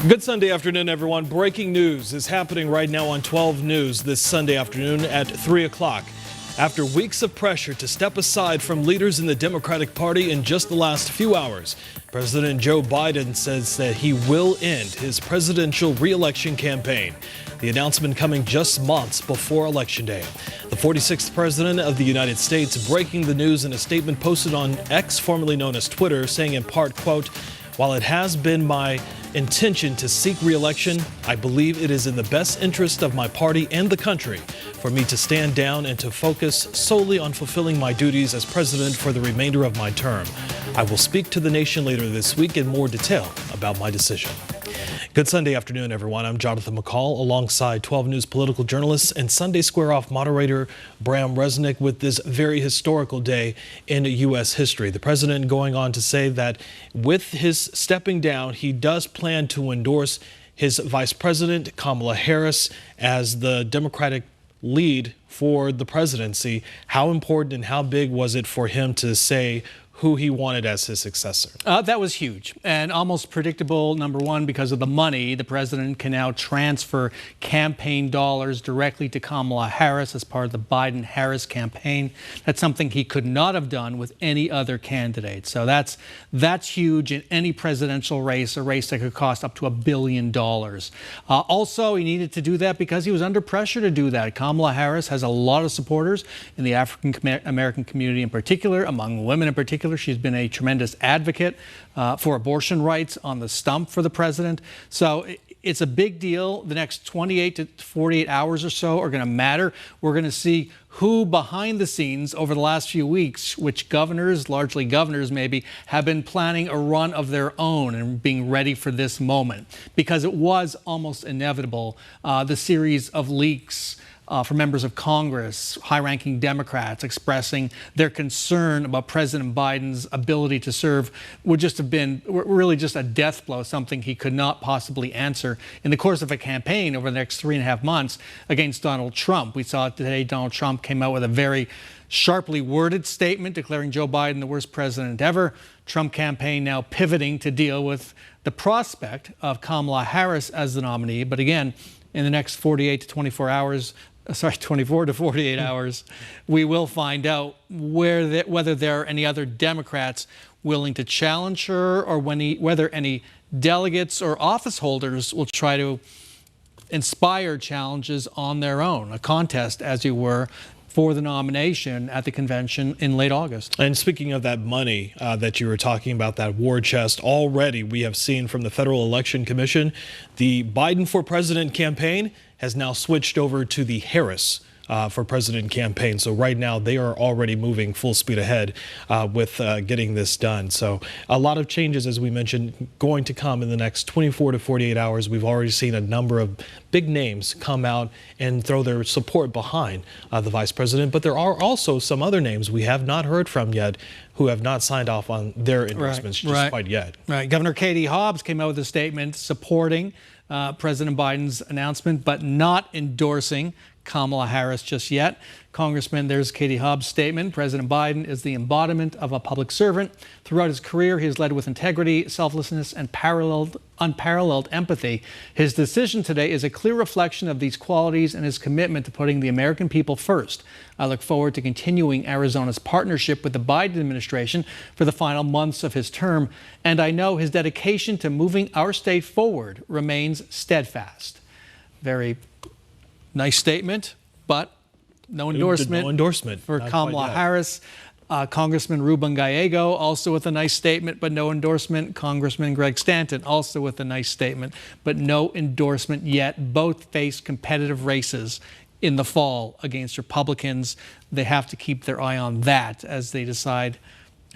Good Sunday afternoon, everyone. Breaking news is happening right now on 12 News this Sunday afternoon at 3 o'clock. After weeks of pressure to step aside from leaders in the Democratic Party in just the last few hours, President Joe Biden says that he will end his presidential re-election campaign. The announcement coming just months before Election Day. The 46th President of the United States breaking the news in a statement posted on X, formerly known as Twitter, saying in part, quote, "While it has been my intention to seek re-election, I believe it is in the best interest of my party and the country for me to stand down and to focus solely on fulfilling my duties as president for the remainder of my term. I will speak to the nation later this week in more detail about my decision." Good Sunday afternoon, everyone. I'm Jonathan McCall alongside 12 News political journalist and Sunday Square Off moderator Bram Resnick with this very historical day in U.S. history. The president going on to say that with his stepping down, he does plan to endorse his vice president, Kamala Harris, as the Democratic lead for the presidency. How important and how big was it for him to say who he wanted as his successor? That was huge and almost predictable, number one, because of the money. The president can now transfer campaign dollars directly to Kamala Harris as part of the Biden-Harris campaign. That's something he could not have done with any other candidate. So that's huge in any presidential race, a race that could cost up to $1 billion. Also, he needed to do that because he was under pressure to do that. Kamala Harris has a lot of supporters in the African-American community in particular, among women in particular. She's been a tremendous advocate for abortion rights on the stump for the president. So it's a big deal. The next 28 to 48 hours or so are going to matter. We're going to see who behind the scenes over the last few weeks, which governors, largely governors maybe, have been planning a run of their own and being ready for this moment. Because it was almost inevitable, the series of leaks from members of Congress, high-ranking Democrats expressing their concern about President Biden's ability to serve would just have been really just a death blow, something he could not possibly answer in the course of a campaign over the next 3.5 months against Donald Trump. We saw today Donald Trump came out with a very sharply worded statement declaring Joe Biden the worst president ever. Trump campaign now pivoting to deal with the prospect of Kamala Harris as the nominee. But again, in the next 24 to 48 hours, we will find out whether there are any other Democrats willing to challenge her or whether any delegates or office holders will try to inspire challenges on their own, a contest, as you were, for the nomination at the convention in late August. And speaking of that money that you were talking about, that war chest, already we have seen from the Federal Election Commission, the Biden for President campaign has now switched over to the Harris for President campaign. So right now they are already moving full speed ahead with getting this done. So a lot of changes, as we mentioned, going to come in the next 24 to 48 hours. We've already seen a number of big names come out and throw their support behind the vice president. But there are also some other names we have not heard from yet who have not signed off on their endorsements quite yet. Right. Governor Katie Hobbs came out with a statement supporting President Biden's announcement, but not endorsing Kamala Harris just yet. Congressman, there's Katie Hobbs' statement. President Biden is the embodiment of a public servant. Throughout his career, he has led with integrity, selflessness, and unparalleled empathy. His decision today is a clear reflection of these qualities and his commitment to putting the American people first. I look forward to continuing Arizona's partnership with the Biden administration for the final months of his term, and I know his dedication to moving our state forward remains steadfast. Very nice statement, but no endorsement for Kamala Harris. Congressman Ruben Gallego also with a nice statement, but no endorsement. Congressman Greg Stanton also with a nice statement, but no endorsement yet. Both face competitive races in the fall against Republicans. They have to keep their eye on that as they decide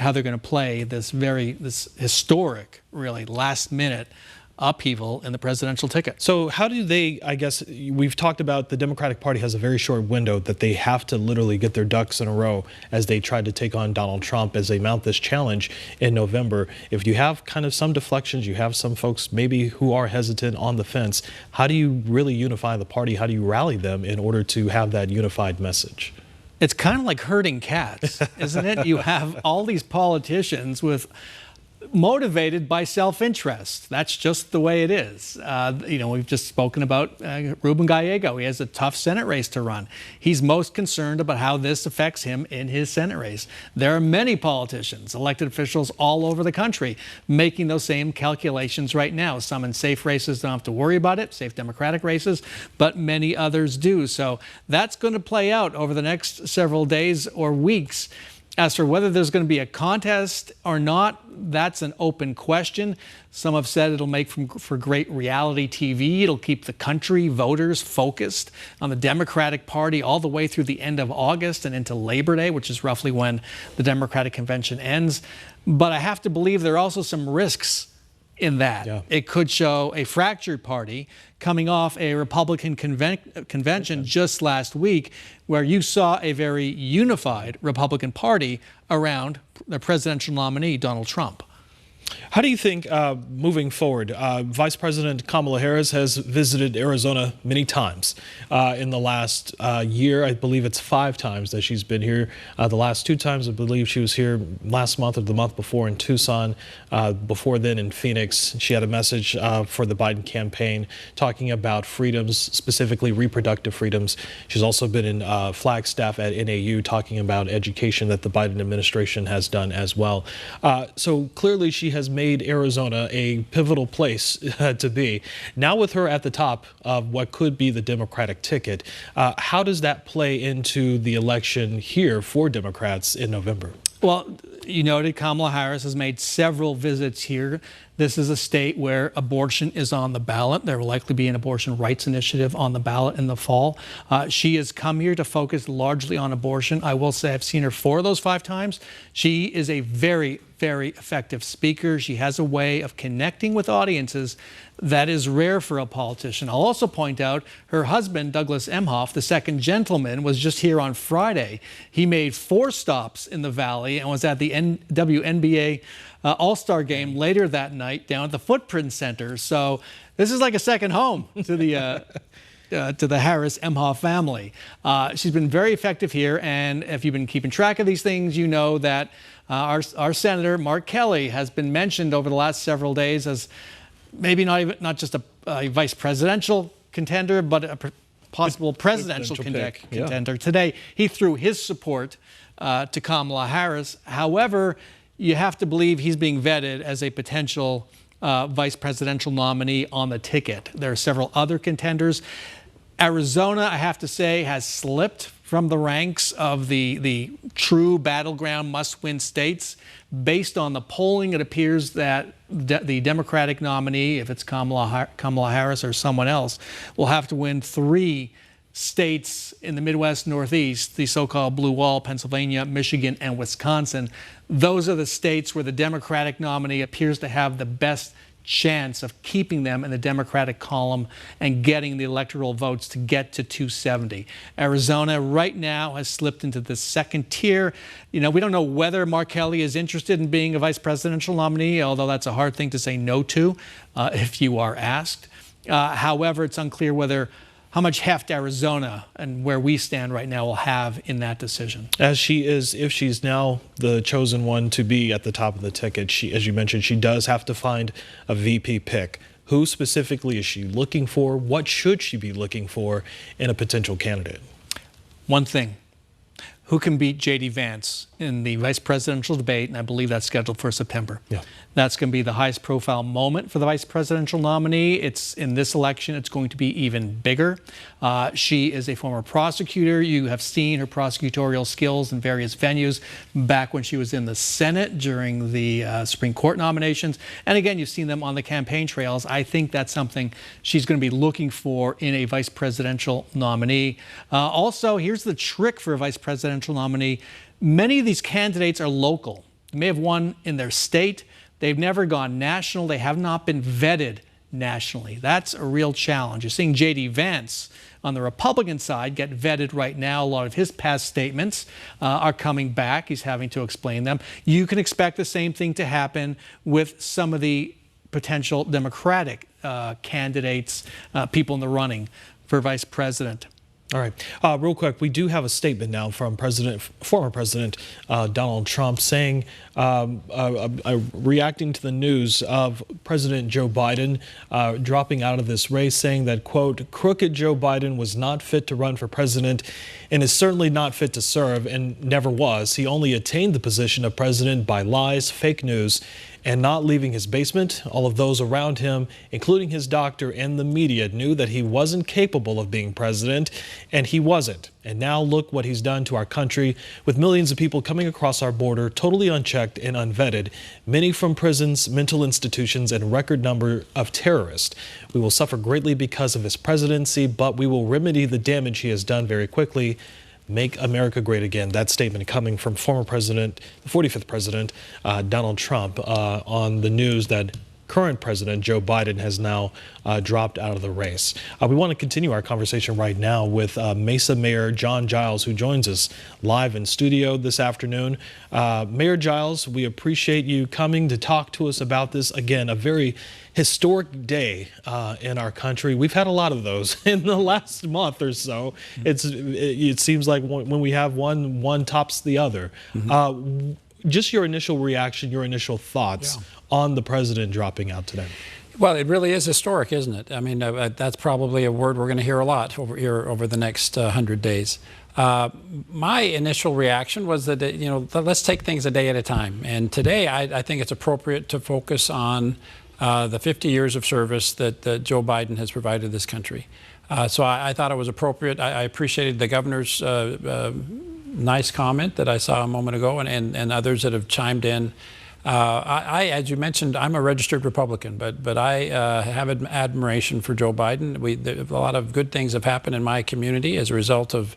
how they're going to play this historic, really last-minute upheaval in the presidential ticket. So how do they, I guess, we've talked about the Democratic Party has a very short window that they have to literally get their ducks in a row as they try to take on Donald Trump as they mount this challenge in November. If you have kind of some deflections, you have some folks maybe who are hesitant on the fence, how do you really unify the party? How do you rally them in order to have that unified message? It's kind of like herding cats, isn't it? You have all these politicians with motivated by self-interest. That's just the way it is. We've just spoken about Ruben Gallego. He has a tough Senate race to run. He's most concerned about how this affects him in his Senate race. There are many politicians, elected officials all over the country making those same calculations right now. Some in safe races don't have to worry about it, safe Democratic races, but many others do. So that's going to play out over the next several days or weeks. As for whether there's going to be a contest or not, that's an open question. Some have said it'll make for great reality TV. It'll keep the country, voters focused on the Democratic Party all the way through the end of August and into Labor Day, which is roughly when the Democratic Convention ends. But I have to believe there are also some risks in that. Yeah. It could show a fractured party coming off a Republican convention just last week, where you saw a very unified Republican Party around the presidential nominee, Donald Trump. How do you think, moving forward, Vice President Kamala Harris has visited Arizona many times in the last year. I believe it's 5 times that she's been here. The last 2 times, I believe she was here last month or the month before in Tucson. Before then in Phoenix, she had a message for the Biden campaign talking about freedoms, specifically reproductive freedoms. She's also been in Flagstaff at NAU talking about education that the Biden administration has done as well. So clearly she has made Arizona a pivotal place to be. Now with her at the top of what could be the Democratic ticket, how does that play into the election here for Democrats in November? Well, you noted Kamala Harris has made several visits here. This is a state where abortion is on the ballot. There will likely be an abortion rights initiative on the ballot in the fall. She has come here to focus largely on abortion. I will say I've seen her 4 of those 5 times. She is a very, very effective speaker. She has a way of connecting with audiences that is rare for a politician. I'll also point out her husband, Douglas Emhoff, the second gentleman, was just here on Friday. He made 4 stops in the Valley and was at the WNBA All-Star game later that night down at the Footprint Center. So this is like a second home to the Harris-Emhoff family. She's been very effective here, and if you've been keeping track of these things, you know that our Senator Mark Kelly has been mentioned over the last several days as maybe not just a vice presidential contender, but a possible presidential contender. Yeah. Today, he threw his support to Kamala Harris. However, you have to believe he's being vetted as a potential vice presidential nominee on the ticket. There are several other contenders. Arizona, I have to say, has slipped from the ranks of the true battleground must-win states. Based on the polling, it appears that the Democratic nominee, if it's Kamala Harris or someone else, will have to win 3 states in the Midwest, Northeast, the so-called Blue Wall, Pennsylvania, Michigan, and Wisconsin. Those are the states where the Democratic nominee appears to have the best chance of keeping them in the Democratic column and getting the electoral votes to get to 270. Arizona right now has slipped into the second tier. We don't know whether Mark Kelly is interested in being a vice presidential nominee, although that's a hard thing to say no to if you are asked. However, it's unclear how much heft Arizona and where we stand right now will have in that decision. As she is, if she's now the chosen one to be at the top of the ticket, as you mentioned, she does have to find a VP pick. Who specifically is she looking for? What should she be looking for in a potential candidate? One thing. Who can beat J.D. Vance in the vice presidential debate, and I believe that's scheduled for September. Yeah. That's going to be the highest profile moment for the vice presidential nominee. In this election, it's going to be even bigger. She is a former prosecutor. You have seen her prosecutorial skills in various venues back when she was in the Senate during the Supreme Court nominations. And again, you've seen them on the campaign trails. I think that's something she's going to be looking for in a vice presidential nominee. Also, here's the trick for a vice presidential nominee. Many of these candidates are local. They may have won in their state. They've never gone national. They have not been vetted nationally. That's a real challenge. You're seeing J.D. Vance on the Republican side get vetted right now. A lot of his past statements are coming back. He's having to explain them. You can expect the same thing to happen with some of the potential Democratic candidates, people in the running for vice president. All right. Real quick, we do have a statement now from former President Donald Trump saying, reacting to the news of President Joe Biden dropping out of this race, saying that, quote, crooked Joe Biden was not fit to run for president and is certainly not fit to serve and never was. He only attained the position of president by lies, fake news, and not leaving his basement. All of those around him, including his doctor and the media, knew that he wasn't capable of being president, and he wasn't. And now look what he's done to our country, with millions of people coming across our border totally unchecked and unvetted, many from prisons, mental institutions, and a record number of terrorists. We will suffer greatly because of his presidency, but we will remedy the damage he has done very quickly. Make America great again. That statement coming from former president, the 45th president, Donald Trump, on the news that current president Joe Biden has now dropped out of the race. We want to continue our conversation right now with Mesa Mayor John Giles, who joins us live in studio this afternoon. Mayor Giles, we appreciate you coming to talk to us about this. Again, a very historic day in our country. We've had a lot of those in the last month or so. It seems like when we have one tops the other. Just your initial reaction, your initial thoughts on the president dropping out today. Well, it really is historic, isn't it? I mean, that's probably a word we're going to hear a lot over the next 100 days. My initial reaction was that, let's take things a day at a time. And today, I think it's appropriate to focus on the 50 years of service that Joe Biden has provided this country. So I thought it was appropriate. I appreciated the governor's nice comment that I saw a moment ago, and others that have chimed in. As you mentioned, I'm a registered Republican, but I have admiration for Joe Biden. A lot of good things have happened in my community as a result of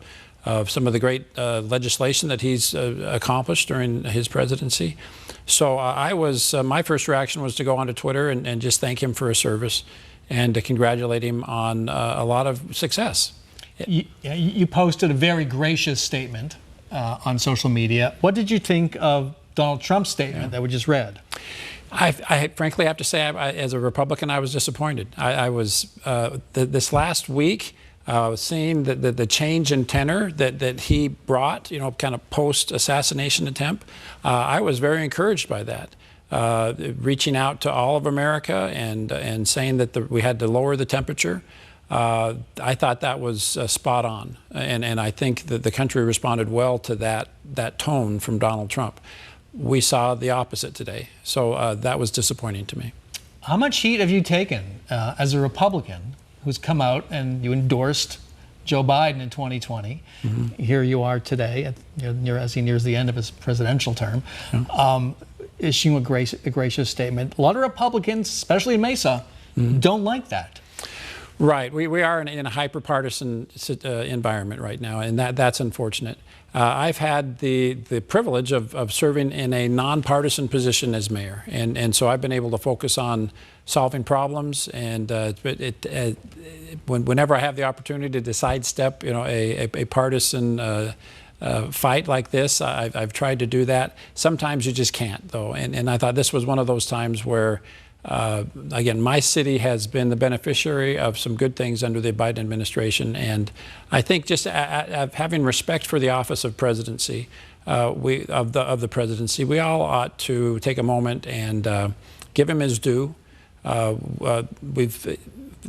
some of the great legislation that he's accomplished during his presidency. So my first reaction was to go onto Twitter and just thank him for his service and to congratulate him on a lot of success. You posted a very gracious statement on social media. What did you think of Donald Trump's statement that we just read? I frankly have to say, as a Republican, I was disappointed. I was this last week seeing the change in tenor that he brought, kind of post-assassination attempt. I was very encouraged by that. Reaching out to all of America and saying that we had to lower the temperature. I thought that was spot on, and I think that the country responded well to that tone from Donald Trump. We saw the opposite today, so that was disappointing to me. How much heat have you taken as a Republican who's come out and you endorsed Joe Biden in 2020? Here you are today, as he nears the end of his presidential term, issuing a gracious statement. A lot of Republicans, especially in Mesa, don't like that. Right. We are in a hyper-partisan environment right now, and that's unfortunate. I've had the privilege of serving in a nonpartisan position as mayor, and so I've been able to focus on solving problems, and whenever I have the opportunity to sidestep a partisan fight like this, I've tried to do that. Sometimes you just can't, though, and I thought this was one of those times where again, my city has been the beneficiary of some good things under the Biden administration, and I think just having respect for the office of presidency, of the presidency, we all ought to take a moment and give him his due.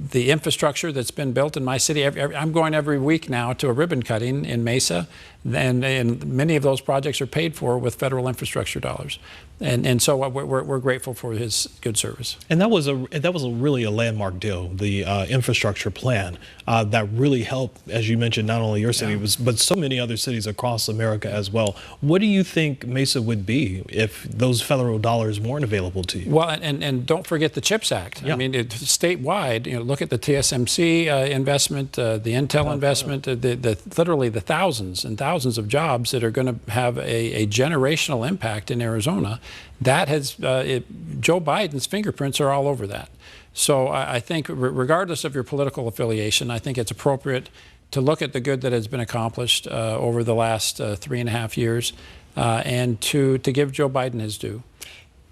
The infrastructure that's been built in my city, I'm going every week now to a ribbon cutting in Mesa, and many of those projects are paid for with federal infrastructure dollars. And so we're grateful for his good service. And that was really a landmark deal, the infrastructure plan that really helped, as you mentioned, not only your city, but so many other cities across America as well. What do you think Mesa would be if those federal dollars weren't available to you? Well, and don't forget the CHIPS Act. I mean, statewide, look at the TSMC investment, the Intel investment, literally the thousands and thousands of jobs that are going to have a generational impact in Arizona. That has Joe Biden's fingerprints are all over that. So I think regardless of your political affiliation, I think it's appropriate to look at the good that has been accomplished over the last 3.5 years and to give Joe Biden his due.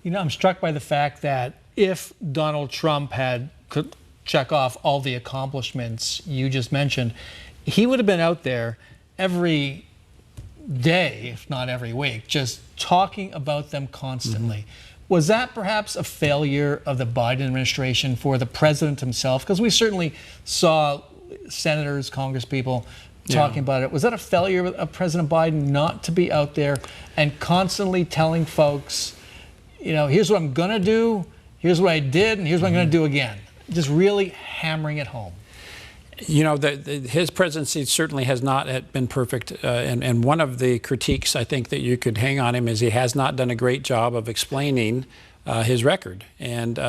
I'm struck by the fact that if Donald Trump could check off all the accomplishments you just mentioned, he would have been out there every day, if not every week, just talking about them constantly. Was that perhaps a failure of the Biden administration for the president himself? Because we certainly saw senators, congresspeople talking about it. Was that a failure of President Biden not to be out there and constantly telling folks, you know, here's what I'm going to do, here's what I did, and here's what I'm going to do again? Just really hammering it home. You know, his presidency certainly has not been perfect, and one of the critiques I think that you could hang on him is he has not done a great job of explaining his record. And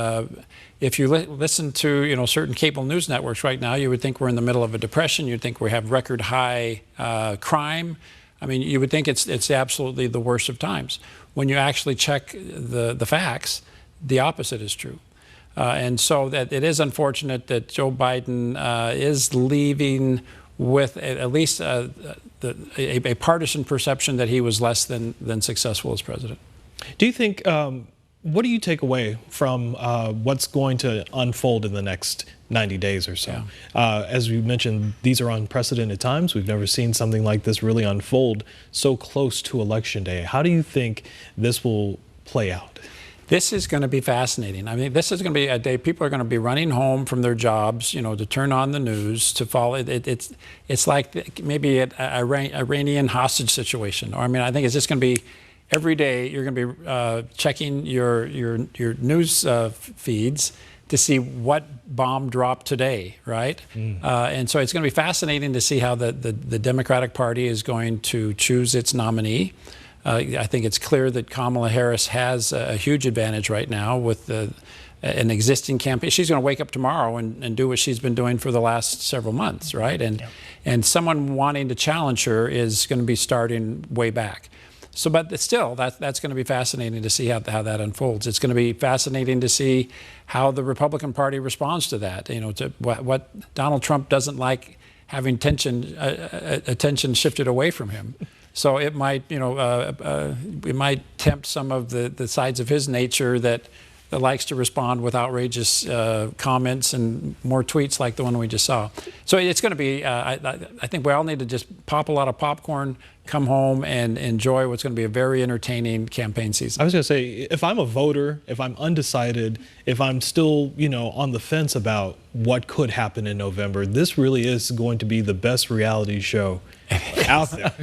if you listen to, you know, certain cable news networks right now, you would think we're in the middle of a depression. You'd think we have record high crime. I mean, you would think it's absolutely the worst of times. When you actually check the facts, the opposite is true. And so that it is unfortunate that Joe Biden is leaving with at least a partisan perception that he was less than successful as president. Do you think, what do you take away from what's going to unfold in the next 90 days or so? Yeah. As we mentioned, these are unprecedented times. We've never seen something like this really unfold so close to Election Day. How do you think this will play out? This is going to be fascinating. I mean, this is going to be a day people are going to be running home from their jobs, you know, to turn on the news, to follow. It's like maybe an Iranian hostage situation. Or I mean, I think it's just going to be every day you're going to be checking your news feeds to see what bomb dropped today, right? And so it's going to be fascinating to see how the Democratic Party is going to choose its nominee. I think it's clear that Kamala Harris has a huge advantage right now with an existing campaign. She's going to wake up tomorrow and do what she's been doing for the last several months, right? And someone wanting to challenge her is going to be starting way back. So, but still, that's going to be fascinating to see how that unfolds. It's going to be fascinating to see how the Republican Party responds to that. You know, to what Donald Trump doesn't like having attention shifted away from him. So it might, you know, it might tempt some of the sides of his nature that likes to respond with outrageous comments and more tweets like the one we just saw. So it's going to be, I think we all need to just pop a lot of popcorn, come home and enjoy what's going to be a very entertaining campaign season. I was going to say, if I'm a voter, if I'm undecided, if I'm still, you know, on the fence about what could happen in November, this really is going to be the best reality show out there.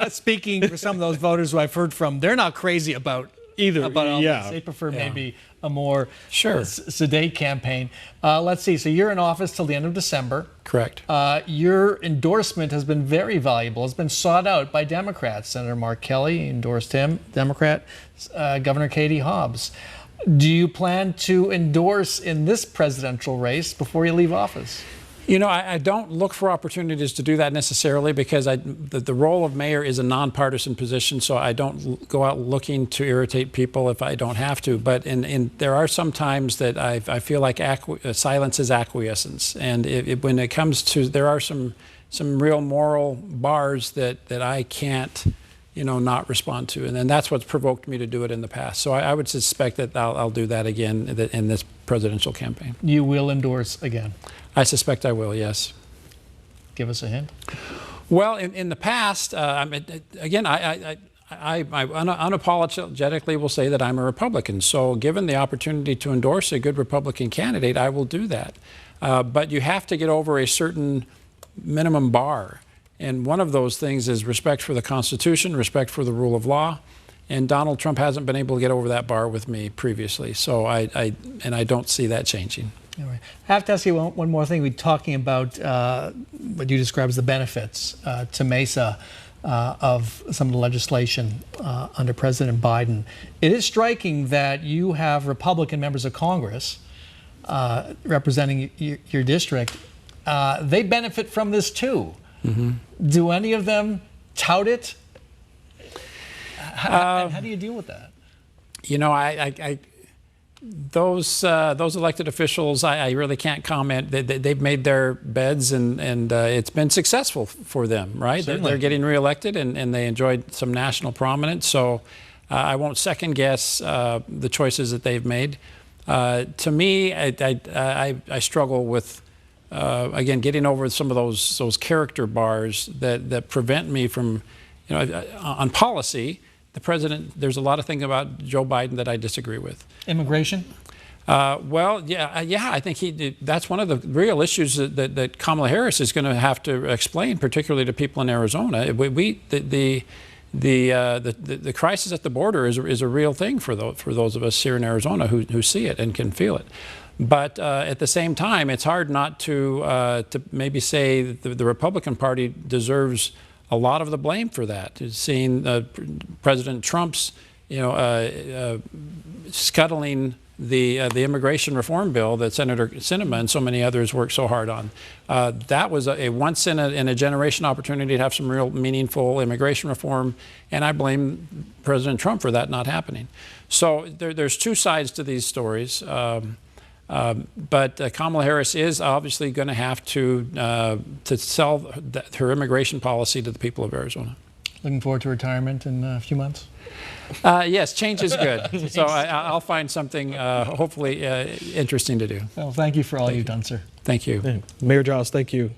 Speaking for some of those voters who I've heard from, they're not crazy about either. About all this. They prefer maybe a more sedate campaign. Let's see. So you're in office till the end of December. Correct. Your endorsement has been very valuable. It's been sought out by Democrats. Senator Mark Kelly endorsed him. Democrat Governor Katie Hobbs. Do you plan to endorse in this presidential race before you leave office? You know, I don't look for opportunities to do that necessarily because the role of mayor is a nonpartisan position, so I don't go out looking to irritate people if I don't have to. But there are some times that I feel like silence is acquiescence. And when it comes to, there are some real moral bars that I can't, you know, not respond to. And then that's what's provoked me to do it in the past. So I would suspect that I'll do that again in this presidential campaign. You will endorse again? I suspect I will, yes. Give us a hint. Well, in the past, again, I unapologetically will say that I'm a Republican. So given the opportunity to endorse a good Republican candidate, I will do that. But you have to get over a certain minimum bar. And one of those things is respect for the Constitution, respect for the rule of law. And Donald Trump hasn't been able to get over that bar with me previously. So I don't see that changing. All right. I have to ask you one more thing. We're talking about what you describe as the benefits to Mesa of some of the legislation under President Biden. It is striking that you have Republican members of Congress representing your district. They benefit from this too. Do any of them tout it? And how do you deal with that? You know, those elected officials, I really can't comment. They've made their beds and it's been successful for them, right? They're getting reelected and they enjoyed some national prominence. So I won't second guess the choices that they've made. To me, I struggle with again, getting over some of those character bars that prevent me from, on policy, the president, there's a lot of things about Joe Biden that I disagree with. Immigration? Well, yeah, I think that's one of the real issues that Kamala Harris is going to have to explain, particularly to people in Arizona. The crisis at the border is a real thing for those of us here in Arizona who see it and can feel it. But at the same time, it's hard not to maybe say that the Republican Party deserves a lot of the blame for that. Seeing President Trump's, scuttling the immigration reform bill that Senator Sinema and so many others worked so hard on. That was a once in a generation opportunity to have some real meaningful immigration reform, and I blame President Trump for that not happening. So there's two sides to these stories. But Kamala Harris is obviously going to have to sell her immigration policy to the people of Arizona. Looking forward to retirement in a few months? Yes, change is good. So I'll find something hopefully interesting to do. Well, thank you for all you've done, sir. Thank you. Yeah. Mayor Giles, thank you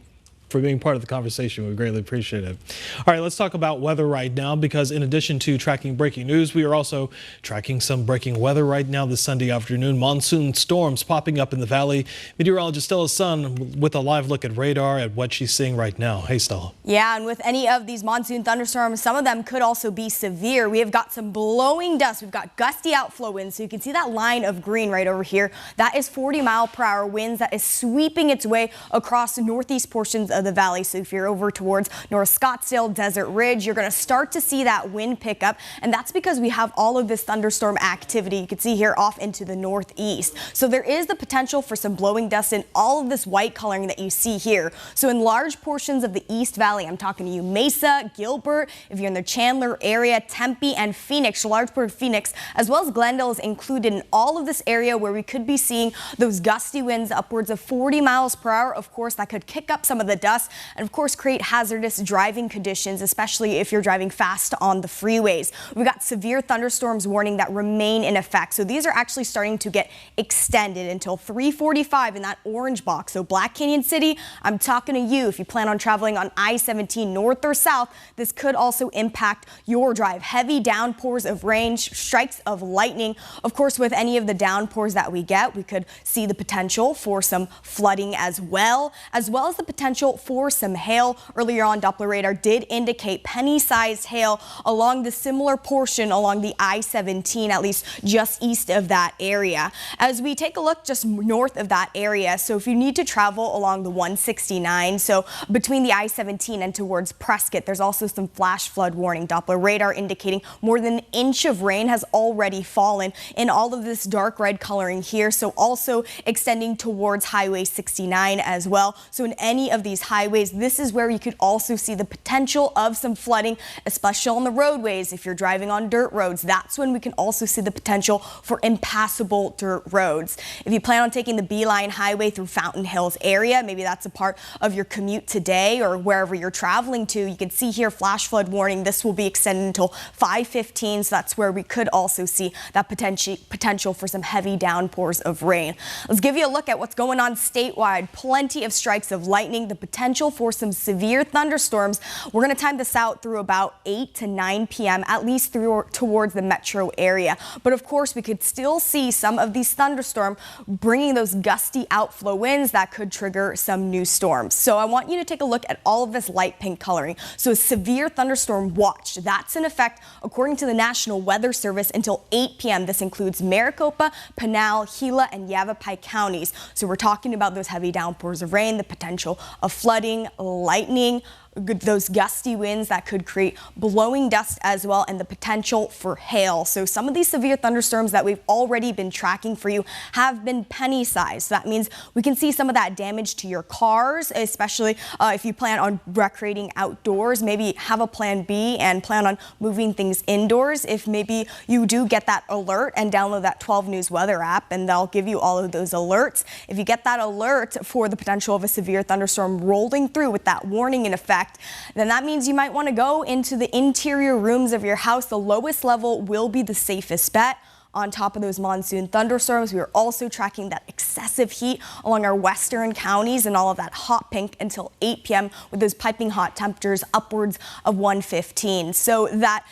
for being part of the conversation. We greatly appreciate it. All right, let's talk about weather right now, because in addition to tracking breaking news, we are also tracking some breaking weather right now this Sunday afternoon. Monsoon storms popping up in the valley. Meteorologist Stella Sun with a live look at radar at what she's seeing right now. Hey, Stella. Yeah, and with any of these monsoon thunderstorms, some of them could also be severe. We have got some blowing dust. We've got gusty outflow winds. So you can see that line of green right over here. That is 40-mile-per-hour winds that is sweeping its way across the northeast portions of the valley. So if you're over towards North Scottsdale, Desert Ridge, you're going to start to see that wind pick up. And that's because we have all of this thunderstorm activity. You can see here off into the northeast. So there is the potential for some blowing dust in all of this white coloring that you see here. So in large portions of the East Valley, I'm talking to you, Mesa, Gilbert, if you're in the Chandler area, Tempe and Phoenix, a large part of Phoenix, as well as Glendale is included in all of this area where we could be seeing those gusty winds upwards of 40 miles per hour. Of course, that could kick up some of the dust and of course create hazardous driving conditions, especially if you're driving fast on the freeways. We've got severe thunderstorms warning that remain in effect. So these are actually starting to get extended until 3:45 in that orange box. So Black Canyon City, I'm talking to you. If you plan on traveling on I-17 north or south, this could also impact your drive. Heavy downpours of rain, strikes of lightning. Of course, with any of the downpours that we get, we could see the potential for some flooding as well as the potential for some hail. Earlier on, Doppler radar did indicate penny-sized hail along the similar portion along the I-17, at least just east of that area. As we take a look just north of that area, so if you need to travel along the 169, so between the I-17 and towards Prescott, there's also some flash flood warning. Doppler radar indicating more than an inch of rain has already fallen in all of this dark red coloring here, so also extending towards Highway 69 as well. So in any of these highways, this is where you could also see the potential of some flooding, especially on the roadways. If you're driving on dirt roads, that's when we can also see the potential for impassable dirt roads. If you plan on taking the Beeline Highway through Fountain Hills area, maybe that's a part of your commute today or wherever you're traveling to, you can see here flash flood warning. This will be extended until 5:15, so that's where we could also see that potential for some heavy downpours of rain. Let's give you a look at what's going on statewide. Plenty of strikes of lightning, the potential for some severe thunderstorms. We're going to time this out through about 8 to 9 p.m., at least towards the metro area. But of course, we could still see some of these thunderstorms bringing those gusty outflow winds that could trigger some new storms. So I want you to take a look at all of this light pink coloring. So a severe thunderstorm watch, that's in effect according to the National Weather Service until 8 p.m. This includes Maricopa, Pinal, Gila, and Yavapai counties. So we're talking about those heavy downpours of rain, the potential of flooding, lightning, those gusty winds that could create blowing dust as well, and the potential for hail. So some of these severe thunderstorms that we've already been tracking for you have been penny sized. So that means we can see some of that damage to your cars, especially if you plan on recreating outdoors. Maybe have a plan B and plan on moving things indoors. If maybe you do get that alert and download that 12 News weather app, and they'll give you all of those alerts. If you get that alert for the potential of a severe thunderstorm rolling through with that warning in effect, then that means you might want to go into the interior rooms of your house. The lowest level will be the safest bet. on top of those monsoon thunderstorms. We are also tracking that excessive heat along our western counties and all of that hot pink until 8 p.m. with those piping hot temperatures upwards of 115. So that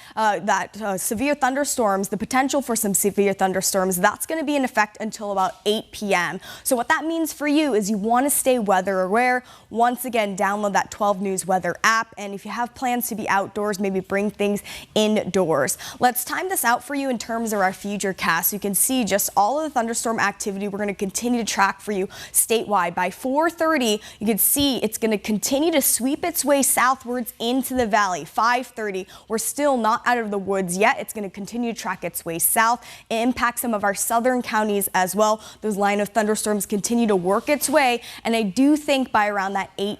severe thunderstorms, the potential for some severe thunderstorms, that's going to be in effect until about 8 p.m. So what that means for you is you want to stay weather aware. Once again, download that 12 News weather app. And if you have plans to be outdoors, maybe bring things indoors. Let's time this out for you in terms of our future cast. You can see just all of the thunderstorm activity we're going to continue to track for you statewide. By 4:30, you can see it's going to continue to sweep its way southwards into the valley. 5:30, we're still not out of the woods yet. It's going to continue to track its way south. It impacts some of our southern counties as well. Those line of thunderstorms continue to work its way, and I do think by around that 8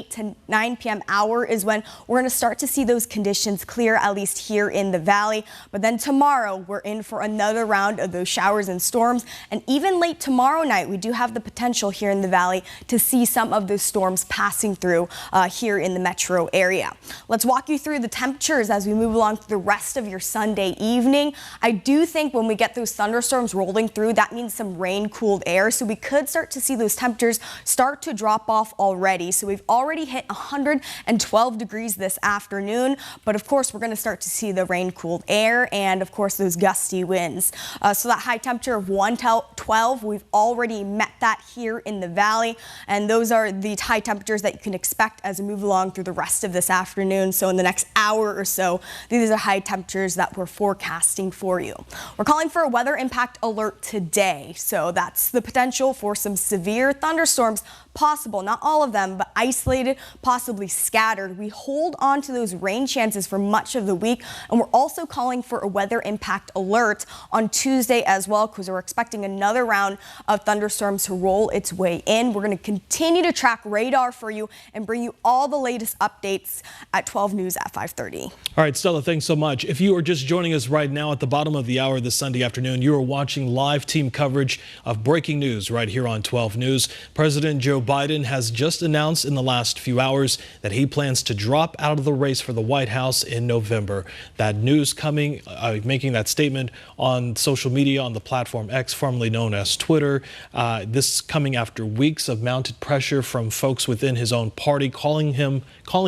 to 9 p.m. hour is when we're going to start to see those conditions clear, at least here in the valley. But then tomorrow, we're in for another round of those showers and storms. And even late tomorrow night, we do have the potential here in the valley to see some of those storms passing through here in the metro area. Let's walk you through the temperatures as we move along through the rest of your Sunday evening. I do think when we get those thunderstorms rolling through, that means some rain-cooled air. So we could start to see those temperatures start to drop off already. So we've already hit 112 degrees this afternoon, but of course we're going to start to see the rain-cooled air and of course those gusty winds. So that high temperature of 112, we've already met that here in the valley, and those are the high temperatures that you can expect as we move along through the rest of this afternoon. So in the next hour or so, these are high temperatures that we're forecasting for you. We're calling for a weather impact alert today, so that's the potential for some severe thunderstorms possible, not all of them, but isolated, possibly scattered. We hold on to those rain chances for much of the week, and we're also calling for a weather impact alert on Tuesday as well, because we're expecting another round of thunderstorms to roll its way in. We're going to continue to track radar for you and bring you all the latest updates at 12 News at 5:30. All right, Stella, thanks so much. If you are just joining us right now at the bottom of the hour this Sunday afternoon, you are watching live team coverage of breaking news right here on 12 News. President Joe Biden has just announced in the last few hours that he plans to drop out of the race for the White House in November. That news coming, making that statement on social media on the platform X, formerly known as Twitter. This coming after weeks of mounted pressure from folks within his own party, calling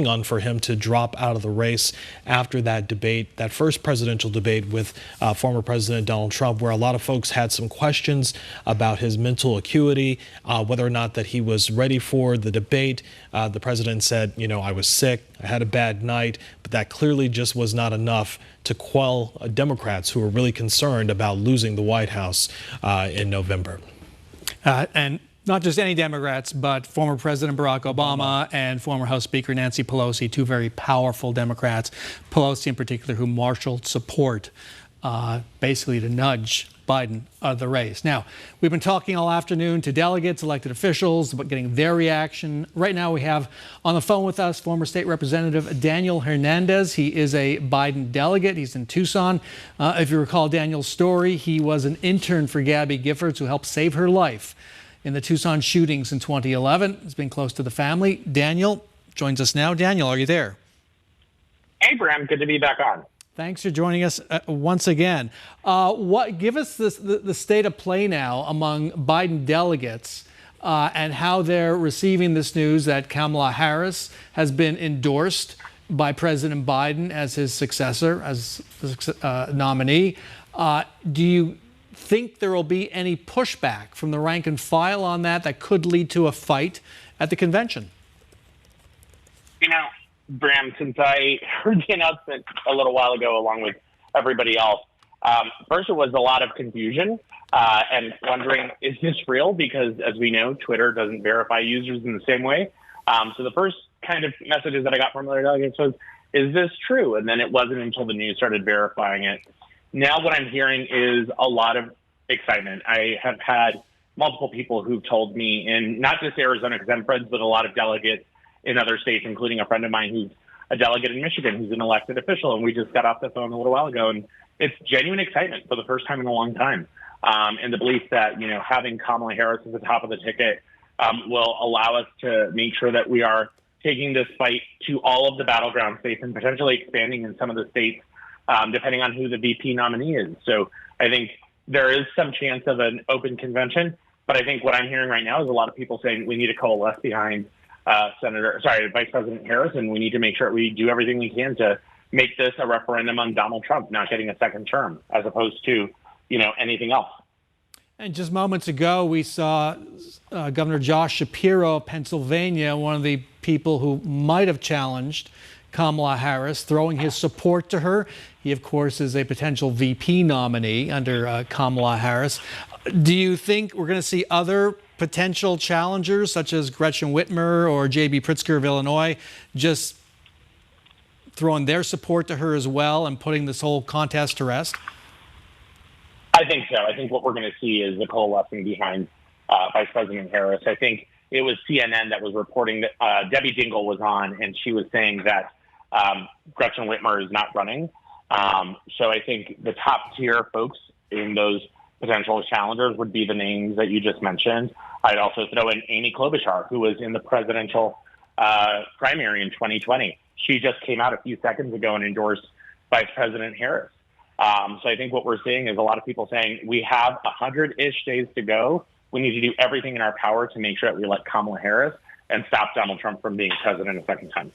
on for him to drop out of the race after that debate, that first presidential debate with former President Donald Trump, where a lot of folks had some questions about his mental acuity, whether or not that he was ready for the debate. The president said, I was sick, I had a bad night, but that clearly just was not enough to quell Democrats who were really concerned about losing the White House in November. And not just any Democrats, but former President Barack Obama and former House Speaker Nancy Pelosi, two very powerful Democrats, Pelosi in particular, who marshaled support basically to nudge Biden out of the race. Now, we've been talking all afternoon to delegates, elected officials, about getting their reaction. Right now we have on the phone with us former State Representative Daniel Hernandez. He is a Biden delegate. He's in Tucson. If you recall Daniel's story, he was an intern for Gabby Giffords, who helped save her life in the Tucson shootings in 2011. He's been close to the family. Daniel joins us now. Daniel, are you there? Hey, Bram. Good to be back on. Thanks for joining us once again. Give us the state of play now among Biden delegates and how they're receiving this news that Kamala Harris has been endorsed by President Biden as his successor, as nominee. Do you think there will be any pushback from the rank and file on that could lead to a fight at the convention? Bram, since I heard the announcement a little while ago, along with everybody else, first it was a lot of confusion and wondering, is this real? Because as we know, Twitter doesn't verify users in the same way. So the first kind of messages that I got from other delegates was, is this true? And then it wasn't until the news started verifying it. Now what I'm hearing is a lot of excitement. I have had multiple people who've told me, in not just Arizona, because I'm friends with a lot of delegates in other states, including a friend of mine who's a delegate in Michigan, who's an elected official, and we just got off the phone a little while ago, and it's genuine excitement for the first time in a long time, and the belief that having Kamala Harris at the top of the ticket will allow us to make sure that we are taking this fight to all of the battleground states and potentially expanding in some of the states depending on who the VP nominee is. So I think there is some chance of an open convention, but I think what I'm hearing right now is a lot of people saying we need to coalesce behind Vice President Harris, and we need to make sure we do everything we can to make this a referendum on Donald Trump not getting a second term, as opposed to, anything else. And just moments ago, we saw Governor Josh Shapiro of Pennsylvania, one of the people who might have challenged Kamala Harris, throwing his support to her. He, of course, is a potential VP nominee under Kamala Harris. Do you think we're going to see other potential challengers, such as Gretchen Whitmer or J.B. Pritzker of Illinois, just throwing their support to her as well and putting this whole contest to rest? I think so. I think what we're going to see is the coalescing behind Vice President Harris. I think it was CNN that was reporting that Debbie Dingell was on, and she was saying that Gretchen Whitmer is not running. So I think the top tier folks in those potential challengers would be the names that you just mentioned. I'd also throw in Amy Klobuchar, who was in the presidential primary in 2020. She just came out a few seconds ago and endorsed Vice President Harris. So I think what we're seeing is a lot of people saying we have 100-ish days to go. We need to do everything in our power to make sure that we elect Kamala Harris and stop Donald Trump from being president a second time.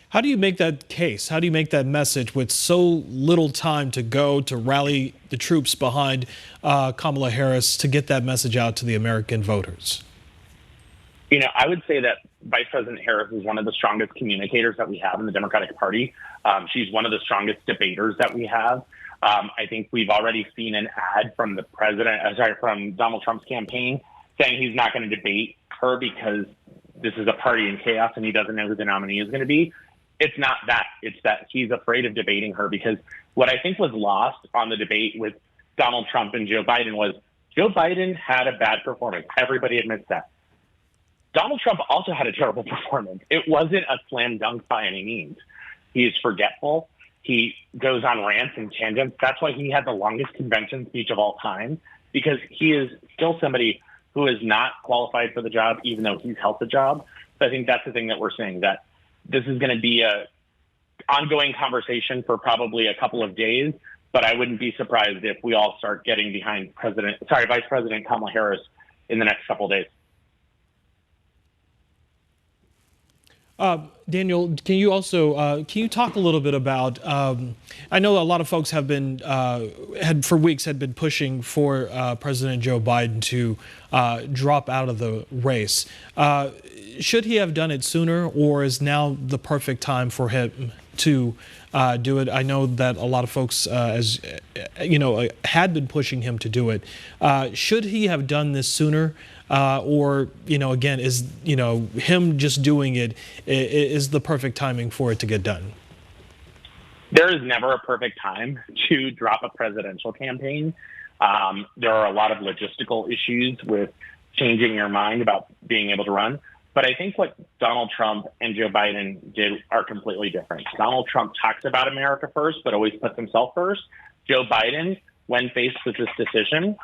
How do you make that case? How do you make that message with so little time to go to rally the troops behind Kamala Harris to get that message out to the American voters? I would say that Vice President Harris is one of the strongest communicators that we have in the Democratic Party. She's one of the strongest debaters that we have. I think we've already seen an ad from from Donald Trump's campaign saying he's not going to debate her because this is a party in chaos and he doesn't know who the nominee is going to be. It's not that. It's that he's afraid of debating her, because what I think was lost on the debate with Donald Trump and Joe Biden was Joe Biden had a bad performance. Everybody admits that. Donald Trump also had a terrible performance. It wasn't a slam dunk by any means. He is forgetful. He goes on rants and tangents. That's why he had the longest convention speech of all time, because he is still somebody who is not qualified for the job, even though he's held the job. So I think that's the thing that we're saying, that this is going to be a ongoing conversation for probably a couple of days, but I wouldn't be surprised if we all start getting behind Vice President Kamala Harris in the next couple of days. Daniel, can you talk a little bit about, I know a lot of folks have been, for weeks had been pushing for President Joe Biden to drop out of the race. Should he have done it sooner, or is now the perfect time for him to do it? I know that a lot of folks, had been pushing him to do it. Should he have done this sooner? Or, again, is, him just doing it is the perfect timing for it to get done? There is never a perfect time to drop a presidential campaign. There are a lot of logistical issues with changing your mind about being able to run. But I think what Donald Trump and Joe Biden did are completely different. Donald Trump talks about America first, but always puts himself first. Joe Biden, when faced with this decision,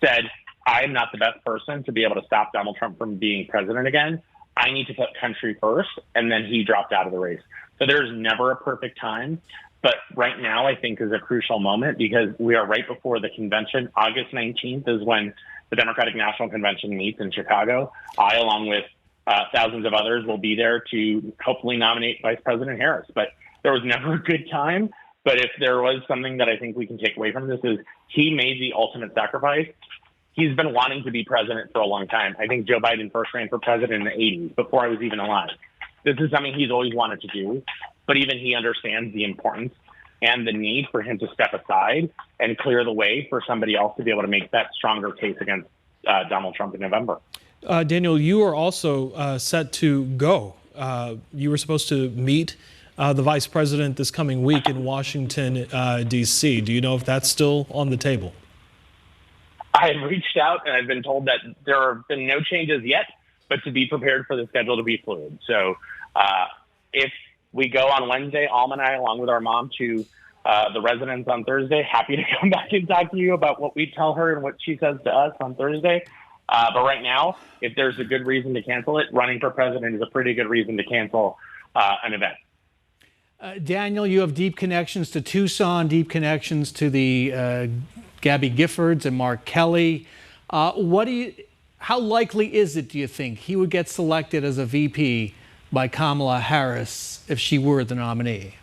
said, I am not the best person to be able to stop Donald Trump from being president again. I need to put country first. And then he dropped out of the race. So there's never a perfect time. But right now, I think, is a crucial moment, because we are right before the convention. August 19th is when the Democratic National Convention meets in Chicago. I, along with thousands of others, will be there to hopefully nominate Vice President Harris. But there was never a good time. But if there was something that I think we can take away from this, is he made the ultimate sacrifice. He's been wanting to be president for a long time. I think Joe Biden first ran for president in the 80s, before I was even alive. This is something he's always wanted to do, but even he understands the importance and the need for him to step aside and clear the way for somebody else to be able to make that stronger case against Donald Trump in November. Daniel, you are also set to go. You were supposed to meet the vice president this coming week in Washington, D.C. Do you know if that's still on the table? I have reached out, and I've been told that there have been no changes yet, but to be prepared for the schedule to be fluid. So if we go on Wednesday, Alma and I, along with our mom, to the residence on Thursday, happy to come back and talk to you about what we tell her and what she says to us on Thursday. But right now, if there's a good reason to cancel it, running for president is a pretty good reason to cancel an event. Daniel, you have deep connections to Tucson, deep connections to the Gabby Giffords and Mark Kelly. How likely is it, do you think, he would get selected as a VP by Kamala Harris if she were the nominee?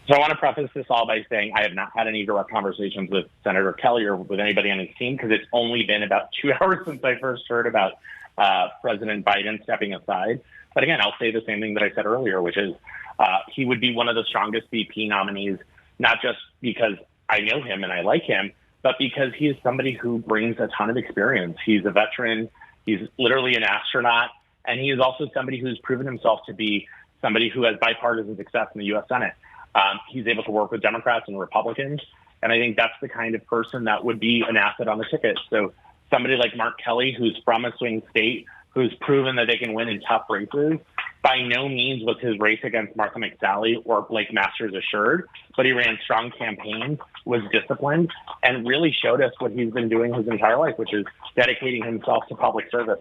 So I want to preface this all by saying I have not had any direct conversations with Senator Kelly or with anybody on his team because it's only been about 2 hours since I first heard about President Biden stepping aside. But again, I'll say the same thing that I said earlier, which is he would be one of the strongest VP nominees, not just because I know him and I like him, but because he is somebody who brings a ton of experience. He's a veteran. He's literally an astronaut. And he is also somebody who's proven himself to be somebody who has bipartisan success in the U.S. Senate. He's able to work with Democrats and Republicans. And I think that's the kind of person that would be an asset on the ticket. So somebody like Mark Kelly, who's from a swing state, who's proven that they can win in tough races, by no means was his race against Martha McSally or Blake Masters assured, but he ran strong campaigns, was disciplined, and really showed us what he's been doing his entire life, which is dedicating himself to public service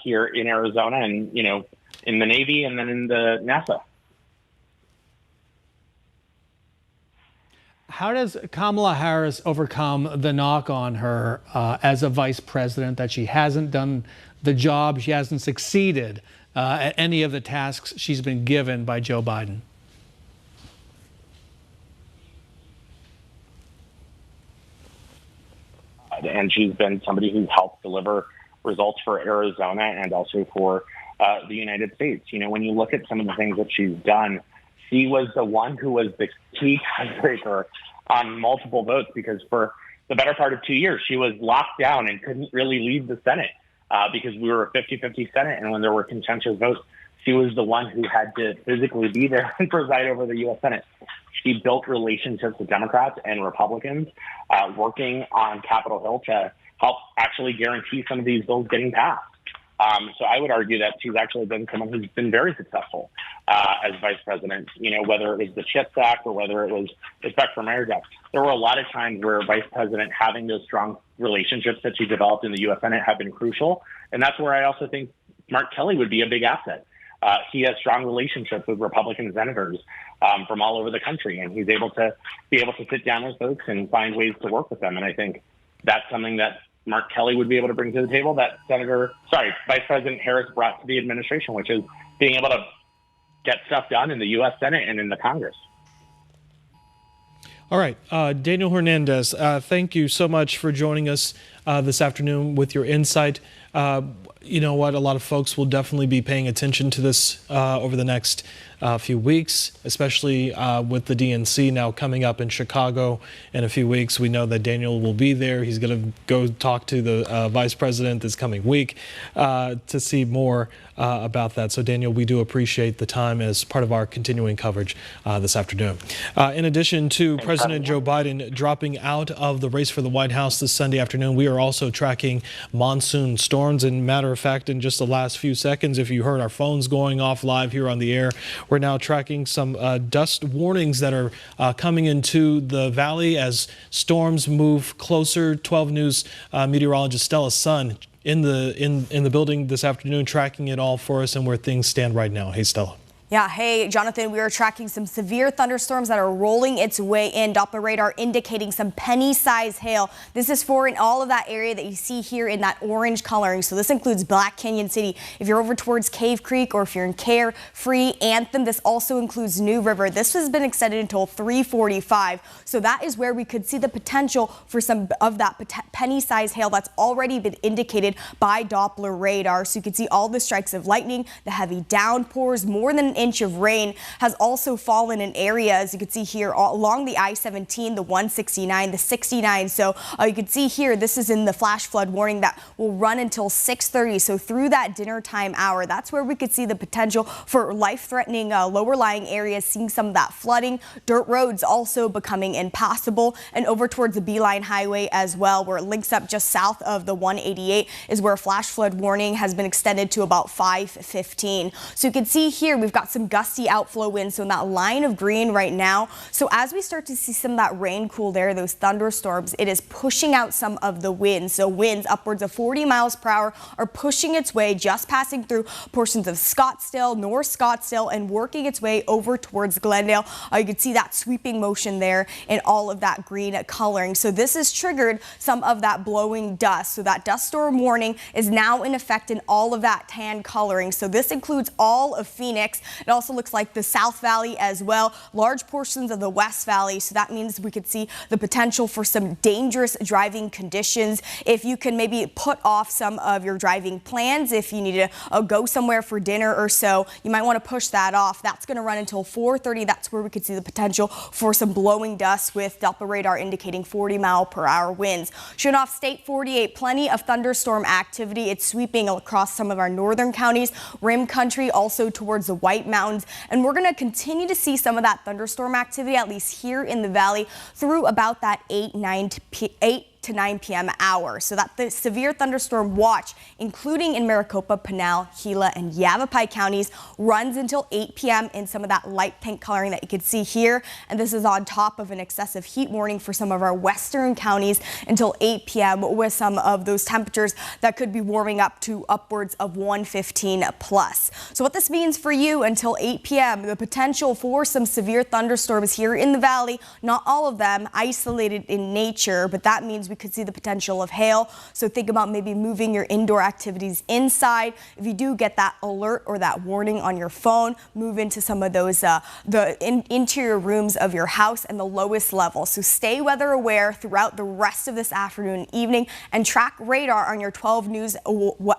here in Arizona and, in the Navy and then in the NASA. How does Kamala Harris overcome the knock on her as a vice president that she hasn't done the job, she hasn't succeeded at any of the tasks she's been given by Joe Biden? And she's been somebody who's helped deliver results for Arizona and also for the United States. When you look at some of the things that she's done, she was the one who was the key tiebreaker on multiple votes because for the better part of 2 years, she was locked down and couldn't really leave the Senate because we were a 50-50 Senate. And when there were contentious votes, she was the one who had to physically be there and preside over the U.S. Senate. She built relationships with Democrats and Republicans working on Capitol Hill to help actually guarantee some of these bills getting passed. So I would argue that she's actually been someone who's been very successful as vice president, whether it was the CHIPS Act or whether it was Respect for Marriage Act. There were a lot of times where vice president having those strong relationships that she developed in the U.S. Senate have been crucial. And that's where I also think Mark Kelly would be a big asset. He has strong relationships with Republican senators from all over the country, and he's able to sit down with folks and find ways to work with them. And I think that's something that Mark Kelly would be able to bring to the table that Vice President Harris brought to the administration, which is being able to get stuff done in the U.S. Senate and in the Congress. All right, Daniel Hernandez, thank you so much for joining us this afternoon with your insight. You know what? A lot of folks will definitely be paying attention to this over the next few weeks, especially with the DNC now coming up in Chicago in a few weeks. We know that Daniel will be there. He's going to go talk to the vice president this coming week to see more about that. So, Daniel, we do appreciate the time as part of our continuing coverage this afternoon. In addition to President Joe Biden dropping out of the race for the White House this Sunday afternoon, we are also tracking monsoon storms. And matter of fact, in just the last few seconds, if you heard our phones going off live here on the air, we're now tracking some dust warnings that are coming into the valley as storms move closer. 12 News meteorologist Stella Sun in the building this afternoon, tracking it all for us and where things stand right now. Hey, Stella. Yeah, hey, Jonathan, we are tracking some severe thunderstorms that are rolling its way in. Doppler radar indicating some penny-sized hail. This is for in all of that area that you see here in that orange coloring. So this includes Black Canyon City. If you're over towards Cave Creek or if you're in Carefree, Anthem, this also includes New River. This has been extended until 3:45. So that is where we could see the potential for some of that penny-sized hail that's already been indicated by Doppler radar. So you can see all the strikes of lightning, the heavy downpours, more than an inch of rain has also fallen in areas. You can see here along the I-17, the 169, the 69. So you can see here, this is in the flash flood warning that will run until 6:30. So through that dinner time hour, that's where we could see the potential for life-threatening lower lying areas, seeing some of that flooding, dirt roads also becoming impassable, and over towards the Beeline Highway as well, where it links up just south of the 188 is where a flash flood warning has been extended to about 5:15. So you can see here, we've got got some gusty outflow winds, so in that line of green right now. So as we start to see some of that rain cooled air, those thunderstorms, it is pushing out some of the winds. So winds upwards of 40 miles per hour are pushing its way, just passing through portions of Scottsdale, North Scottsdale, and working its way over towards Glendale. You can see that sweeping motion there in all of that green coloring. So this has triggered some of that blowing dust. So that dust storm warning is now in effect in all of that tan coloring. So this includes all of Phoenix. It also looks like the South Valley as well, large portions of the West Valley. So that means we could see the potential for some dangerous driving conditions. If you can maybe put off some of your driving plans, if you need to go somewhere for dinner or so, you might want to push that off. That's going to run until 4:30. That's where we could see the potential for some blowing dust with Doppler radar indicating 40-mile-per-hour winds. Showing off State 48, plenty of thunderstorm activity. It's sweeping across some of our northern counties, rim country, also towards the White Mountains. And we're going to continue to see some of that thunderstorm activity, at least here in the valley, through about that 8 to 9 p.m. hour. So that the severe thunderstorm watch, including in Maricopa, Pinal, Gila, and Yavapai counties, runs until 8 p.m. in some of that light pink coloring that you can see here. And this is on top of an excessive heat warning for some of our western counties until 8 p.m. with some of those temperatures that could be warming up to upwards of 115 plus. So what this means for you until 8 p.m., the potential for some severe thunderstorms here in the valley, not all of them isolated in nature, but that means we could see the potential of hail. So think about maybe moving your indoor activities inside. If you do get that alert or that warning on your phone, move into some of those interior rooms of your house and the lowest level. So stay weather aware throughout the rest of this afternoon and evening, and track radar on your 12 News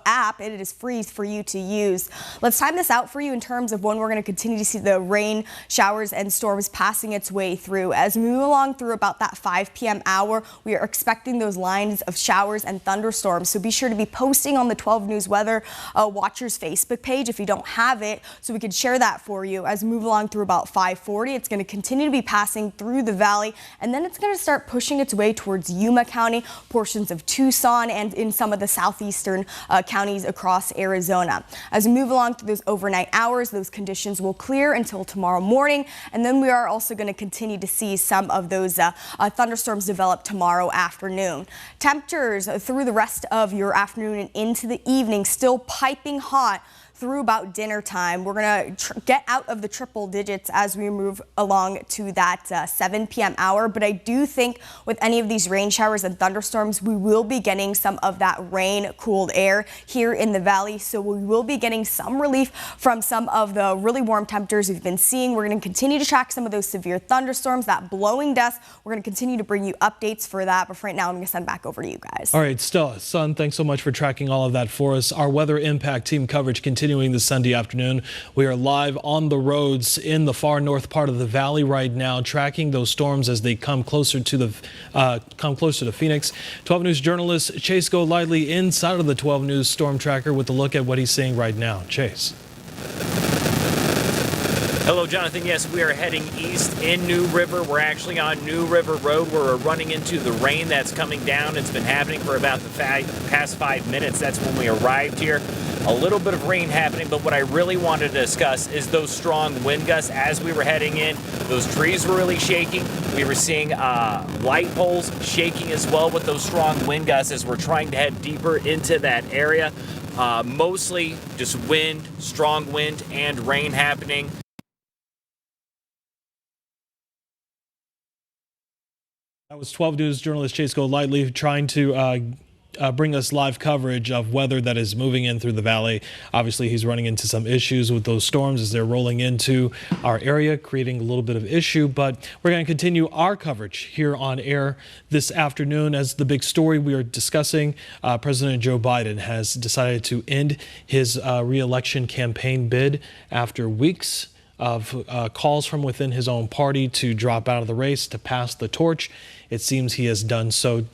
app. It is free for you to use. Let's time this out for you in terms of when we're going to continue to see the rain, showers, and storms passing its way through. As we move along through about that 5 p.m. hour, we are expecting those lines of showers and thunderstorms. So be sure to be posting on the 12 News Weather Watchers Facebook page if you don't have it, so we could share that for you. As we move along through about 5:40, it's going to continue to be passing through the valley, and then it's going to start pushing its way towards Yuma County, portions of Tucson, and in some of the southeastern counties across Arizona. As we move along through those overnight hours, those conditions will clear until tomorrow morning, and then we are also going to continue to see some of those thunderstorms develop tomorrow afternoon. Temperatures through the rest of your afternoon and into the evening still piping hot through about dinner time. We're going to get out of the triple digits as we move along to that 7 p.m. hour. But I do think with any of these rain showers and thunderstorms, we will be getting some of that rain-cooled air here in the valley. So we will be getting some relief from some of the really warm temperatures we've been seeing. We're going to continue to track some of those severe thunderstorms, that blowing dust. We're going to continue to bring you updates for that. But for right now, I'm going to send back over to you guys. All right, Stella, son, thanks so much for tracking all of that for us. Our weather impact team coverage continuing this Sunday afternoon. We are live on the roads in the far north part of the valley right now, tracking those storms as they come closer to Phoenix. 12 News journalist Chase Golightly inside of the 12 News storm tracker with a look at what he's seeing right now. Chase. Hello, Jonathan. Yes, we are heading east in New River. We're actually on New River Road where we're running into the rain that's coming down. It's been happening for about the past 5 minutes. That's when we arrived here. A little bit of rain happening, but what I really wanted to discuss is those strong wind gusts as we were heading in. Those trees were really shaking. We were seeing light poles shaking as well with those strong wind gusts as we're trying to head deeper into that area. Mostly just wind, strong wind, and rain happening. That was 12 News journalist Chase Golightly trying to bring us live coverage of weather that is moving in through the valley. Obviously, he's running into some issues with those storms as they're rolling into our area, creating a little bit of issue. But we're going to continue our coverage here on air this afternoon. As the big story we are discussing, President Joe Biden has decided to end his reelection campaign bid after weeks of calls from within his own party to drop out of the race, to pass the torch. It seems he has done so,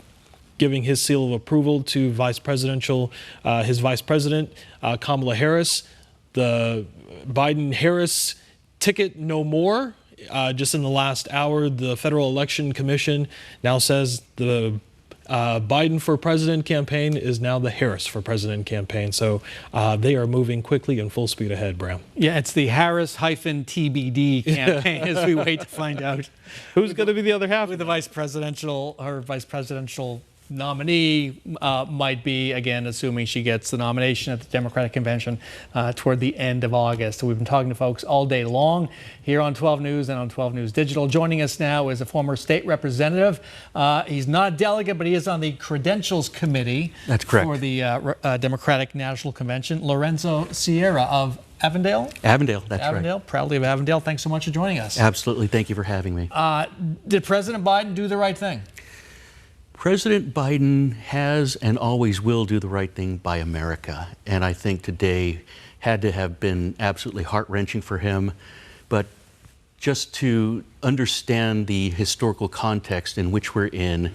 giving his seal of approval to his vice president, Kamala Harris. The Biden-Harris ticket no more. Just in the last hour, the Federal Election Commission now says the Biden for president campaign is now the Harris for president campaign. So they are moving quickly and full speed ahead, Bram. Yeah, it's the Harris-TBD campaign as we wait to find out who's going to be the other half. Who the vice presidential nominee might be, again, assuming she gets the nomination at the Democratic convention toward the end of August. So we've been talking to folks all day long here on 12 News and on 12 News Digital. Joining us now is a former state representative. He's not a delegate, but he is on the credentials committee. That's correct. For the Democratic National Convention. Lorenzo Sierra of Avondale? Avondale, that's Avondale, right. Proudly of Avondale. Thanks so much for joining us. Absolutely. Thank you for having me. Did President Biden do the right thing? President Biden has and always will do the right thing by America. And I think today had to have been absolutely heart-wrenching for him. But just to understand the historical context in which we're in,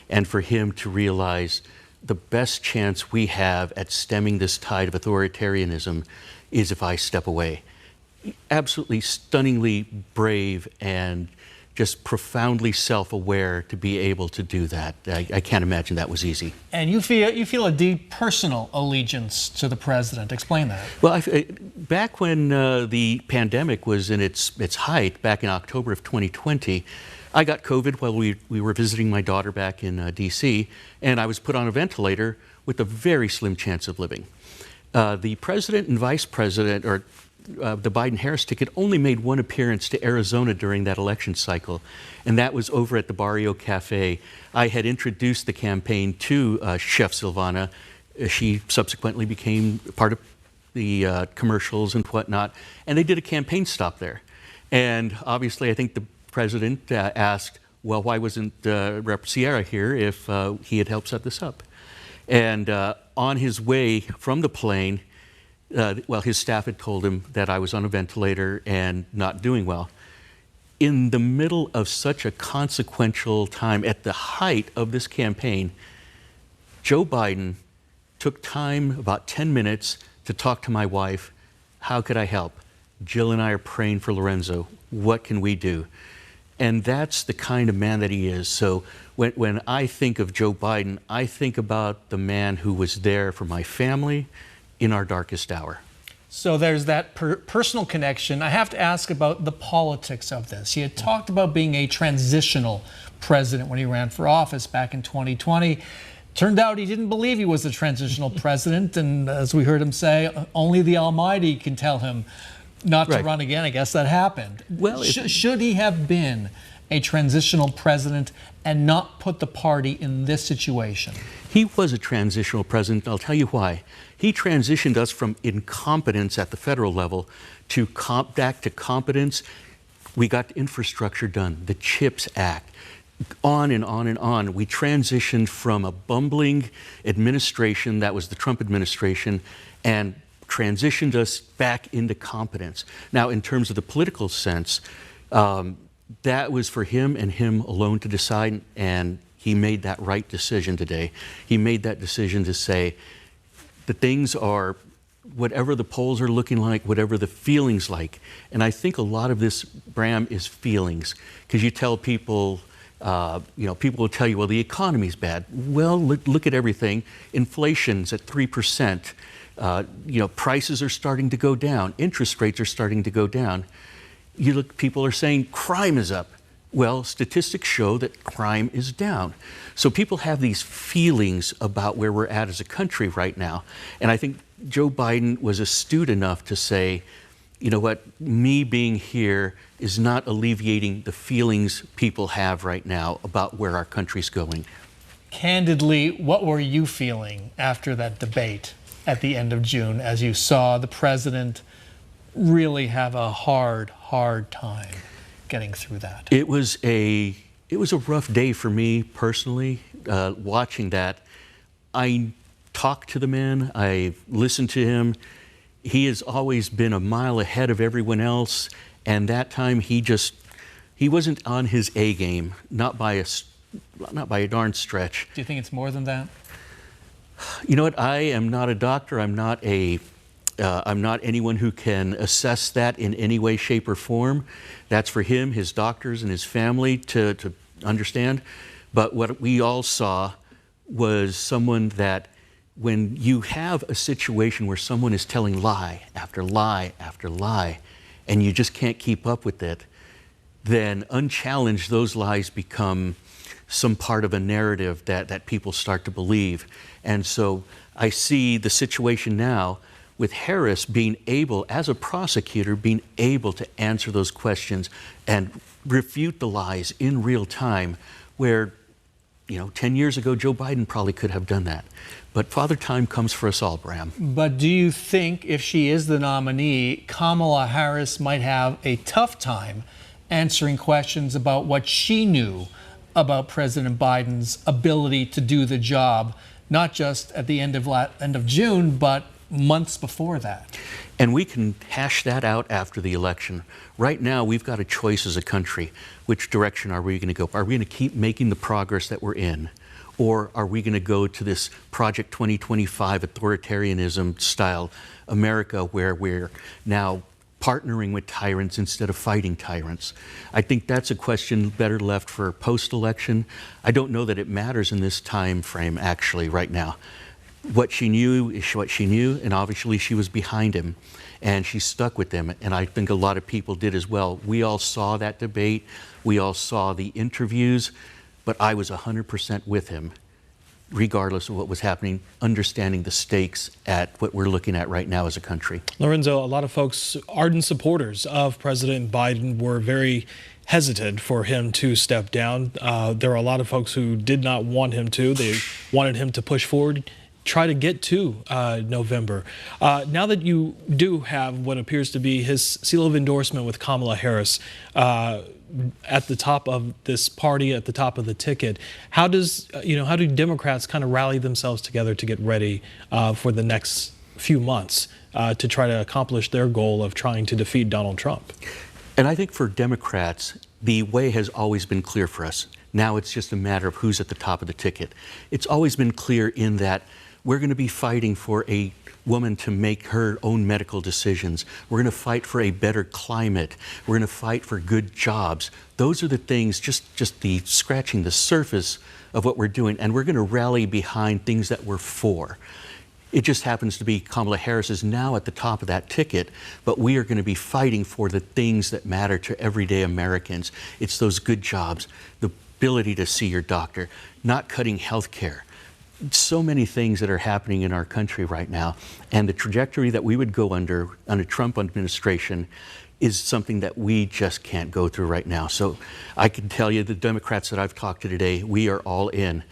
and for him to realize the best chance we have at stemming this tide of authoritarianism is if I step away. Absolutely stunningly brave and just profoundly self-aware to be able to do that. I can't imagine that was easy. And you feel a deep personal allegiance to the president. Explain that. Well, back when the pandemic was in its height, back in October of 2020, I got COVID while we were visiting my daughter back in D.C., and I was put on a ventilator with a very slim chance of living. The president and vice president, or the Biden-Harris ticket, only made one appearance to Arizona during that election cycle, and that was over at the Barrio Cafe. I had introduced the campaign to Chef Silvana. She subsequently became part of the commercials and whatnot, and they did a campaign stop there. And obviously, I think the president asked, well, why wasn't Rep. Sierra here if he had helped set this up? And on his way from the plane, his staff had told him that I was on a ventilator and not doing well. In the middle of such a consequential time, at the height of this campaign, Joe Biden took time, about 10 minutes, to talk to my wife. How could I help? Jill and I are praying for Lorenzo. What can we do? And that's the kind of man that he is. So when I think of Joe Biden, I think about the man who was there for my family in our darkest hour. So there's that personal connection. I have to ask about the politics of this. He had talked about being a transitional president when he ran for office back in 2020. Turned out he didn't believe he was a transitional president, and as we heard him say, only the Almighty can tell him not to run again. I guess that happened. Well, should he have been a transitional president and not put the party in this situation? He was a transitional president. I'll tell you why. He transitioned us from incompetence at the federal level to back to competence. We got infrastructure done, the CHIPS Act, on and on and on. We transitioned from a bumbling administration, that was the Trump administration, and transitioned us back into competence. Now, in terms of the political sense, that was for him and him alone to decide, and he made that right decision today. He made that decision to say, the things are whatever the polls are looking like, whatever the feelings like. And I think a lot of this, Bram, is feelings. Because you tell people, people will tell you, well, the economy's bad. Well, look at everything. Inflation's at 3%. Prices are starting to go down. Interest rates are starting to go down. You look, people are saying crime is up. Well, statistics show that crime is down. So people have these feelings about where we're at as a country right now. And I think Joe Biden was astute enough to say, you know what, me being here is not alleviating the feelings people have right now about where our country's going. Candidly, what were you feeling after that debate at the end of June as you saw the president really have a hard time getting through that? It was a rough day for me personally, watching that. I talked to the man, I listened to him. He has always been a mile ahead of everyone else, and that time he wasn't on his A game, not by a darn stretch. Do you think it's more than that? You know what? I am not a doctor. I'm not anyone who can assess that in any way, shape, or form. That's for him, his doctors, and his family to understand. But what we all saw was someone that when you have a situation where someone is telling lie after lie after lie, and you just can't keep up with it, then unchallenged, those lies become some part of a narrative that people start to believe. And so I see the situation now with Harris being able, as a prosecutor, being able to answer those questions and refute the lies in real time, where, 10 years ago, Joe Biden probably could have done that. But Father Time comes for us all, Bram. But do you think if she is the nominee, Kamala Harris might have a tough time answering questions about what she knew about President Biden's ability to do the job, not just at the end of June, but months before that? And we can hash that out after the election. Right now, we've got a choice as a country. Which direction are we going to go? Are we going to keep making the progress that we're in? Or are we going to go to this Project 2025 authoritarianism style America, where we're now partnering with tyrants instead of fighting tyrants? I think that's a question better left for post-election. I don't know that it matters in this time frame, actually, right now. What she knew is what she knew, and obviously she was behind him, and she stuck with him, and I think a lot of people did as well. We all saw that debate. We all saw the interviews, but I was 100% with him, regardless of what was happening, understanding the stakes at what we're looking at right now as a country. Lorenzo, a lot of folks, ardent supporters of President Biden, were very hesitant for him to step down. There are a lot of folks who did not want him to. They wanted him to push forward, try to get to November. Now that you do have what appears to be his seal of endorsement with Kamala Harris at the top of this party, at the top of the ticket, how do Democrats kind of rally themselves together to get ready for the next few months to try to accomplish their goal of trying to defeat Donald Trump? And I think for Democrats, the way has always been clear for us. Now it's just a matter of who's at the top of the ticket. It's always been clear in that we're going to be fighting for a woman to make her own medical decisions. We're going to fight for a better climate. We're going to fight for good jobs. Those are the things, just the scratching the surface of what we're doing. And we're going to rally behind things that we're for. It just happens to be Kamala Harris is now at the top of that ticket, but we are going to be fighting for the things that matter to everyday Americans. It's those good jobs, the ability to see your doctor, not cutting health care. So many things that are happening in our country right now, and the trajectory that we would go under a Trump administration is something that we just can't go through right now. So I can tell you, the Democrats that I've talked to today, we are all in.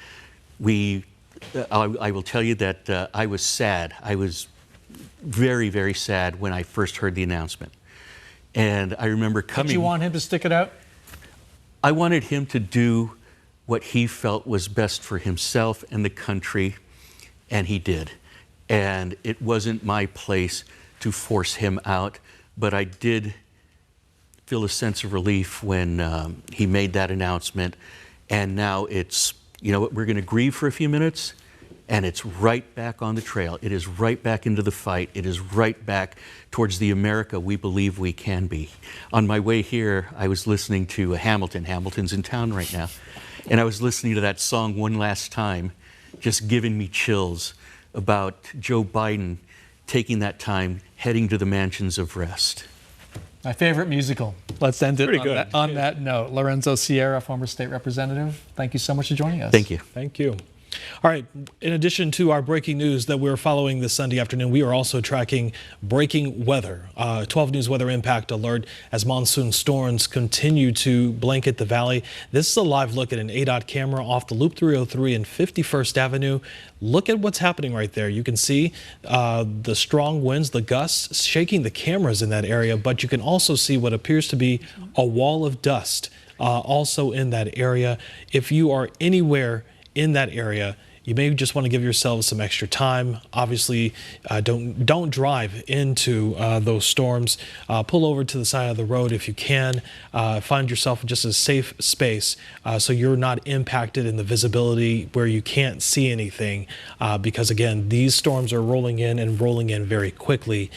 I will tell you that I was sad. I was very, very sad when I first heard the announcement. And I remember coming. Did you want him to stick it out? I wanted him to do what he felt was best for himself and the country, and he did. And it wasn't my place to force him out, but I did feel a sense of relief when he made that announcement. And now it's, we're going to grieve for a few minutes, and it's right back on the trail. It is right back into the fight. It is right back towards the America we believe we can be. On my way here, I was listening to Hamilton. Hamilton's in town right now. And I was listening to that song one last time, just giving me chills about Joe Biden taking that time, heading to the mansions of rest. My favorite musical. Let's end it on that note. Lorenzo Sierra, former state representative, thank you so much for joining us. Thank you. Thank you. All right. In addition to our breaking news that we're following this Sunday afternoon, we are also tracking breaking weather. 12 News weather impact alert as monsoon storms continue to blanket the valley. This is a live look at an ADOT camera off the Loop 303 and 51st Avenue. Look at what's happening right there. You can see the strong winds, the gusts shaking the cameras in that area, but you can also see what appears to be a wall of dust also in that area. If you are anywhere in that area, you may just want to give yourselves some extra time. Obviously, don't drive into those storms. Pull over to the side of the road if you can. Find yourself just a safe space so you're not impacted in the visibility where you can't see anything. Because again, these storms are rolling in very quickly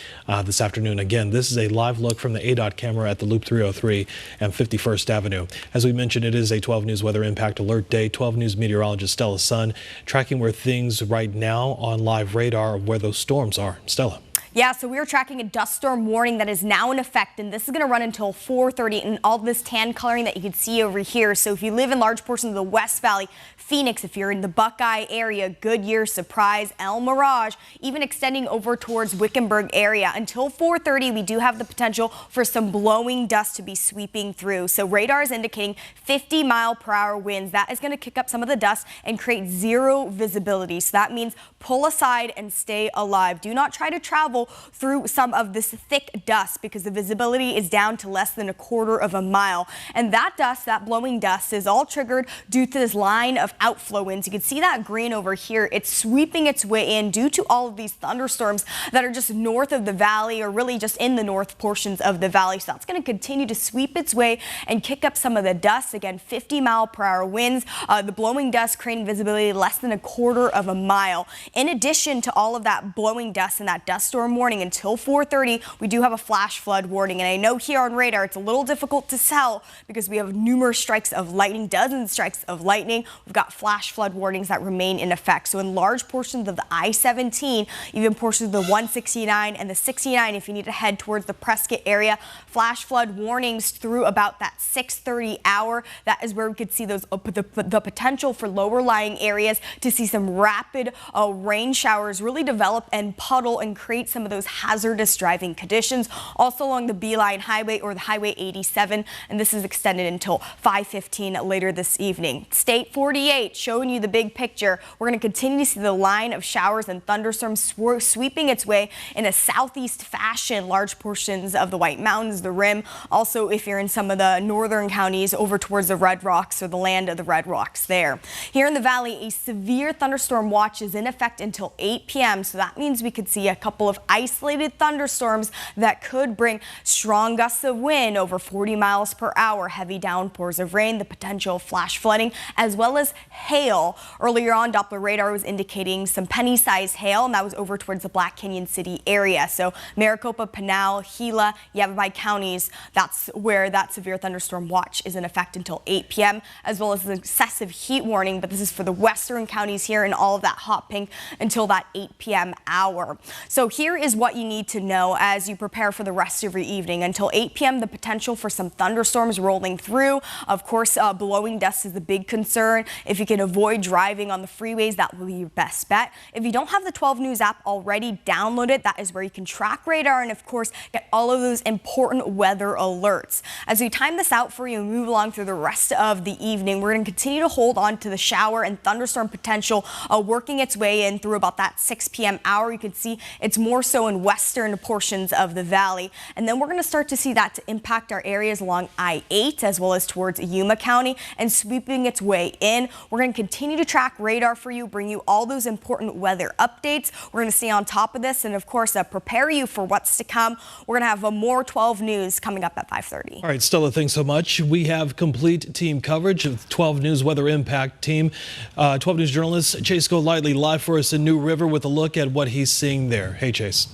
this afternoon. Again, this is a live look from the ADOT camera at the Loop 303 and 51st Avenue. As we mentioned, it is a 12 News weather impact alert day. 12 News meteorologist Stella Sun tracking where things right now on live radar, where those storms are. Stella. Yeah, so we are tracking a dust storm warning that is now in effect, and this is going to run until 4:30, and all this tan coloring that you can see over here. So if you live in large portions of the West Valley, Phoenix, if you're in the Buckeye area, Goodyear, Surprise, El Mirage, even extending over towards Wickenburg area. Until 4:30, we do have the potential for some blowing dust to be sweeping through. So radar is indicating 50-mile-per-hour winds. That is going to kick up some of the dust and create zero visibility. So that means pull aside and stay alive. Do not try to travel through some of this thick dust because the visibility is down to less than a quarter of a mile. And that dust, that blowing dust, is all triggered due to this line of outflow winds. You can see that green over here. It's sweeping its way in due to all of these thunderstorms that are just north of the valley, or really just in the north portions of the valley. So that's going to continue to sweep its way and kick up some of the dust. Again, 50-mile-per-hour winds. The blowing dust creating visibility less than a quarter of a mile. In addition to all of that blowing dust and that dust storm warning, until 4:30, we do have a flash flood warning. And I know here on radar it's a little difficult to tell because we have numerous strikes of lightning, dozens of strikes of lightning. We've got flash flood warnings that remain in effect. So in large portions of the I-17, even portions of the 169 and the 69, if you need to head towards the Prescott area, flash flood warnings through about that 6:30 hour. That is where we could see those the potential for lower lying areas to see some rapid rain showers really develop and puddle and create some of those hazardous driving conditions. Also along the Beeline Highway or the Highway 87, and this is extended until 5:15 later this evening. State 48 showing you the big picture. We're going to continue to see the line of showers and thunderstorms sweeping its way in a southeast fashion, large portions of the White Mountains, the Rim. Also, if you're in some of the northern counties over towards the Red Rocks or the land of the Red Rocks there. Here in the valley, a severe thunderstorm watch is in effect until 8 p.m. So that means we could see a couple of isolated thunderstorms that could bring strong gusts of wind over 40 miles per hour, heavy downpours of rain, the potential of flash flooding, as well as hail. Earlier on, Doppler radar was indicating some penny-sized hail, and that was over towards the Black Canyon City area. So Maricopa, Pinal, Gila, Yavapai counties, that's where that severe thunderstorm watch is in effect until 8 p.m., as well as the excessive heat warning. But this is for the western counties here and all of that hot pink until that 8 p.m. hour. So here is what you need to know as you prepare for the rest of your evening. Until 8 p.m., the potential for some thunderstorms rolling through. Of course, blowing dust is the big concern. If you can avoid driving on the freeways, that will be your best bet. If you don't have the 12 News app already, download it. That is where you can track radar and, of course, get all of those important weather alerts. As we time this out for you and move along through the rest of the evening, we're going to continue to hold on to the shower and thunderstorm potential working its way in through about that 6 p.m. hour. You can see it's more so in western portions of the valley. And then we're going to start to see that to impact our areas along I-8 as well as towards Yuma County and sweeping its way in. We're going to continue to track radar for you, bring you all those important weather updates. We're going to stay on top of this and, of course, prepare you for what's to come. We're going to have more 12 News coming up at 5:30. All right, Stella, thanks so much. We have complete team coverage of 12 News Weather Impact Team. 12 News journalist Chase Golightly live for us in New River with a look at what he's seeing there. Hey, Chase.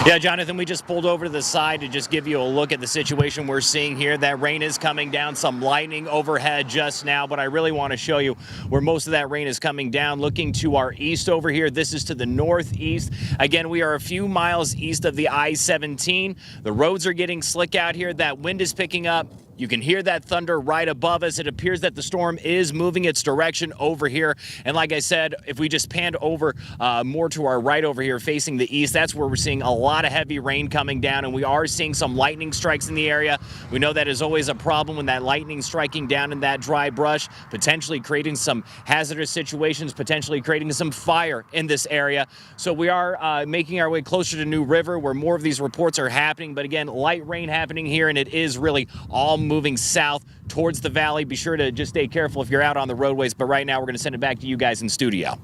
Yeah, Jonathan, we just pulled over to the side to just give you a look at the situation we're seeing here. That rain is coming down, some lightning overhead just now, but I really want to show you where most of that rain is coming down. Looking to our east over here, this is to the northeast. Again, we are a few miles east of the I-17. The roads are getting slick out here. That wind is picking up. You can hear that thunder right above us. It appears that the storm is moving its direction over here. And like I said, if we just panned over more to our right over here facing the east, that's where we're seeing a lot of heavy rain coming down. And we are seeing some lightning strikes in the area. We know that is always a problem when that lightning striking down in that dry brush, potentially creating some hazardous situations, potentially creating some fire in this area. So we are making our way closer to New River where more of these reports are happening. But again, light rain happening here, and it is really all moving south towards the valley. Be sure to just stay careful if you're out on the roadways, but right now we're going to send it back to you guys in studio. All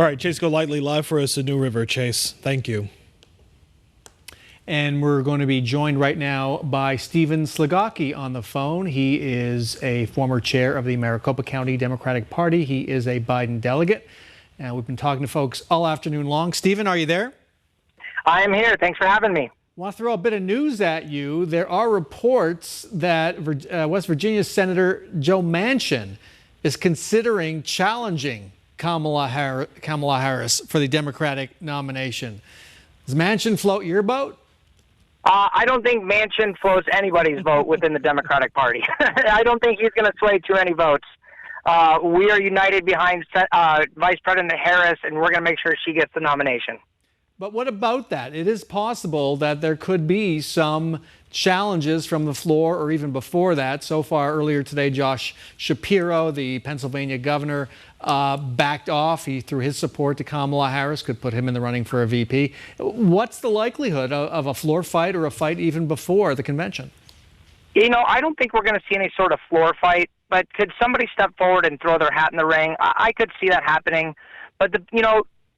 right, Chase Golightly live for us in New River. Chase, thank you. And we're going to be joined right now by Stephen Sligocki on the phone. He is a former chair of the Maricopa County Democratic Party. He is a Biden delegate. And we've been talking to folks all afternoon long. Stephen, are you there? I am here. Thanks for having me. I want to throw a bit of news at you. There are reports that West Virginia Senator Joe Manchin is considering challenging Kamala Harris for the Democratic nomination. Does Manchin float your boat? I don't think Manchin floats anybody's vote within the Democratic Party. I don't think he's going to sway too many votes. We are united behind Vice President Harris, and we're going to make sure she gets the nomination. But what about that? It is possible that there could be some challenges from the floor or even before that. So far, earlier today, Josh Shapiro, the Pennsylvania governor, backed off. He threw his support to Kamala Harris, could put him in the running for a VP. What's the likelihood of a floor fight or a fight even before the convention? You know, I don't think we're going to see any sort of floor fight, but could somebody step forward and throw their hat in the ring? I could see that happening. But,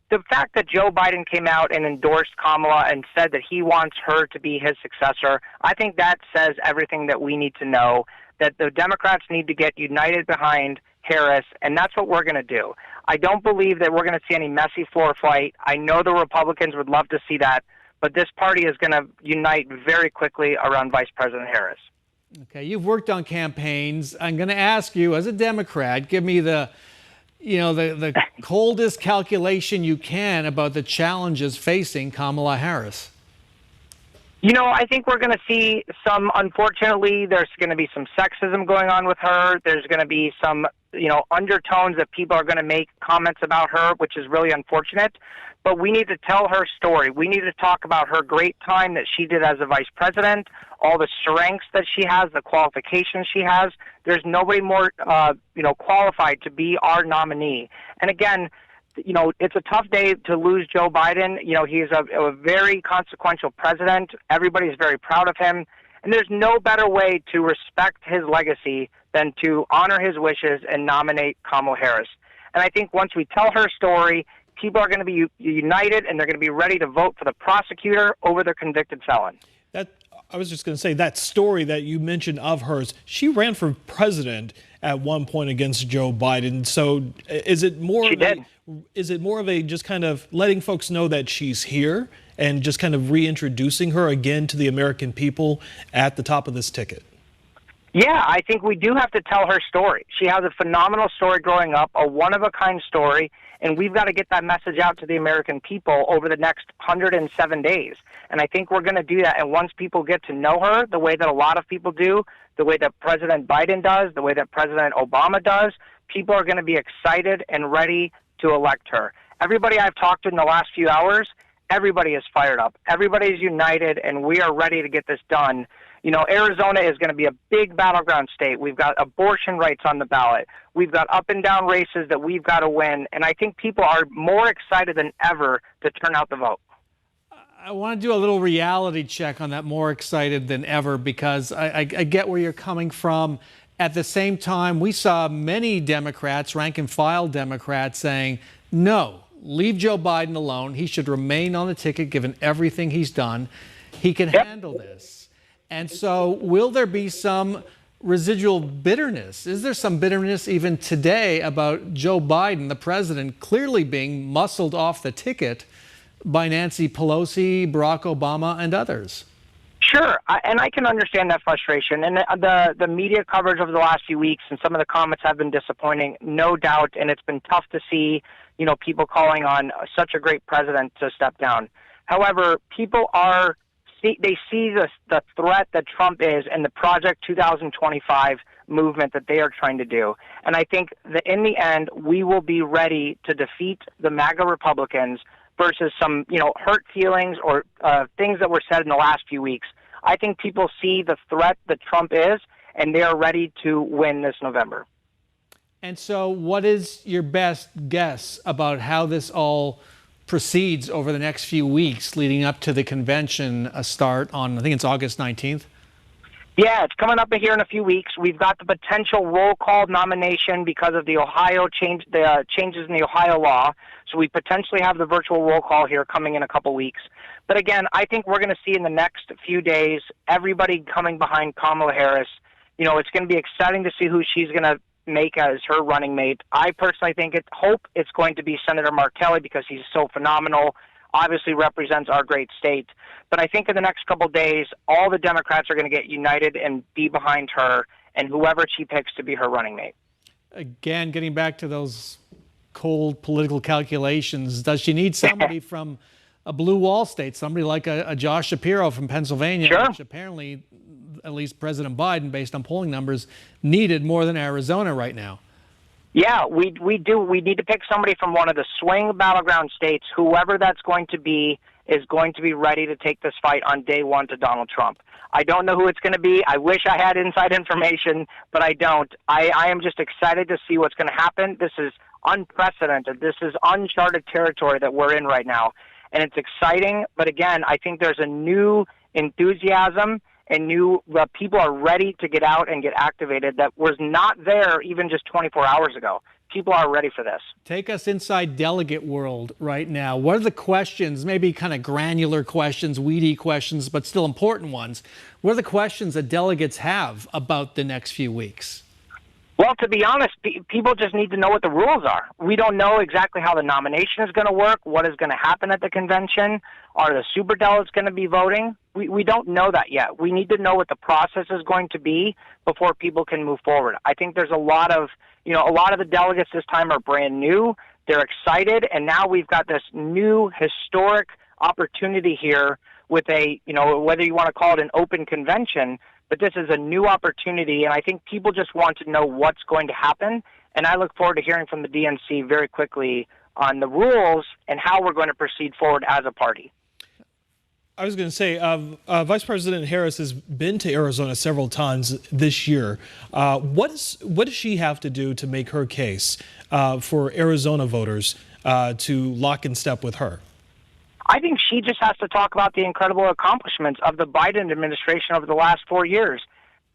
the fact that Joe Biden came out and endorsed Kamala and said that he wants her to be his successor, I think that says everything that we need to know, that the Democrats need to get united behind Harris, and that's what we're going to do. I don't believe that we're going to see any messy floor fight. I know the Republicans would love to see that, but this party is going to unite very quickly around Vice President Harris. Okay, you've worked on campaigns. I'm going to ask you, as a Democrat, give me the coldest calculation you can about the challenges facing Kamala Harris. I think we're going to see unfortunately, there's going to be some sexism going on with her. There's going to be some, undertones that people are going to make comments about her, which is really unfortunate. But we need to tell her story. We need to talk about her great time that she did as a vice president, all the strengths that she has, the qualifications she has. There's nobody more, qualified to be our nominee. And again, it's a tough day to lose Joe Biden. He's a very consequential president. Everybody's very proud of him. And there's no better way to respect his legacy than to honor his wishes and nominate Kamala Harris. And I think once we tell her story, people are going to be united, and they're going to be ready to vote for the prosecutor over the convicted felon. I was just going to say, that story that you mentioned of hers, she ran for president at one point against Joe Biden. So is it more of a just kind of letting folks know that she's here and just kind of reintroducing her again to the American people at the top of this ticket? Yeah, I think we do have to tell her story. She has a phenomenal story growing up, a one-of-a-kind story, and we've got to get that message out to the American people over the next 107 days. And I think we're going to do that. And once people get to know her the way that a lot of people do, the way that President Biden does, the way that President Obama does, people are going to be excited and ready to elect her. Everybody I've talked to in the last few hours, everybody is fired up. Everybody is united, and we are ready to get this done. Arizona is going to be a big battleground state. We've got abortion rights on the ballot. We've got up and down races that we've got to win. And I think people are more excited than ever to turn out the vote. I want to do a little reality check on that, more excited than ever, because I get where you're coming from. At the same time, we saw many Democrats, rank and file Democrats, saying, no, leave Joe Biden alone. He should remain on the ticket given everything he's done. He can handle this. And so will there be some residual bitterness? Is there some bitterness even today about Joe Biden, the president, clearly being muscled off the ticket by Nancy Pelosi, Barack Obama, and others? Sure, and I can understand that frustration. And the media coverage over the last few weeks and some of the comments have been disappointing, no doubt, and it's been tough to see, people calling on such a great president to step down. However, people they see the threat that Trump is and the Project 2025 movement that they are trying to do. And I think that in the end, we will be ready to defeat the MAGA Republicans versus some, hurt feelings or things that were said in the last few weeks. I think people see the threat that Trump is, and they are ready to win this November. And so what is your best guess about how this all proceeds over the next few weeks leading up to the convention start on, I think it's August 19th? Yeah, it's coming up here in a few weeks. We've got the potential roll call nomination because of the changes in the Ohio law. So we potentially have the virtual roll call here coming in a couple weeks. But again, I think we're going to see in the next few days everybody coming behind Kamala Harris. It's going to be exciting to see who she's going to make as her running mate. I personally hope it's going to be Senator Mark Kelly because he's so phenomenal, obviously represents our great state. But I think in the next couple of days, all the Democrats are going to get united and be behind her and whoever she picks to be her running mate. Again, getting back to those cold political calculations, does she need somebody from a blue wall state, somebody like a Josh Shapiro from Pennsylvania, Sure. which apparently, at least President Biden, based on polling numbers, needed more than Arizona right now? Yeah, we do. We need to pick somebody from one of the swing battleground states. Whoever that's going to be is going to be ready to take this fight on day one to Donald Trump. I don't know who it's going to be. I wish I had inside information, but I don't. I am just excited to see what's going to happen. This is unprecedented. This is uncharted territory that we're in right now, and it's exciting. But again, I think there's a new enthusiasm and new people are ready to get out and get activated that was not there even just 24 hours ago. People are ready for this. Take us inside delegate world right now. What are the questions, maybe kind of granular questions, weedy questions, but still important ones? What are the questions that delegates have about the next few weeks? Well, to be honest, people just need to know what the rules are. We don't know exactly how the nomination is going to work, what is going to happen at the convention. Are the superdelegates going to be voting? We don't know that yet. We need to know what the process is going to be before people can move forward. I think there's a lot of the delegates this time are brand new. They're excited, and now we've got this new historic opportunity here with whether you want to call it an open convention, but this is a new opportunity, and I think people just want to know what's going to happen, and I look forward to hearing from the DNC very quickly on the rules and how we're going to proceed forward as a party. I was going to say, Vice President Harris has been to Arizona several times this year. What does she have to do to make her case for Arizona voters to lock in step with her? I think she just has to talk about the incredible accomplishments of the Biden administration over the last 4 years.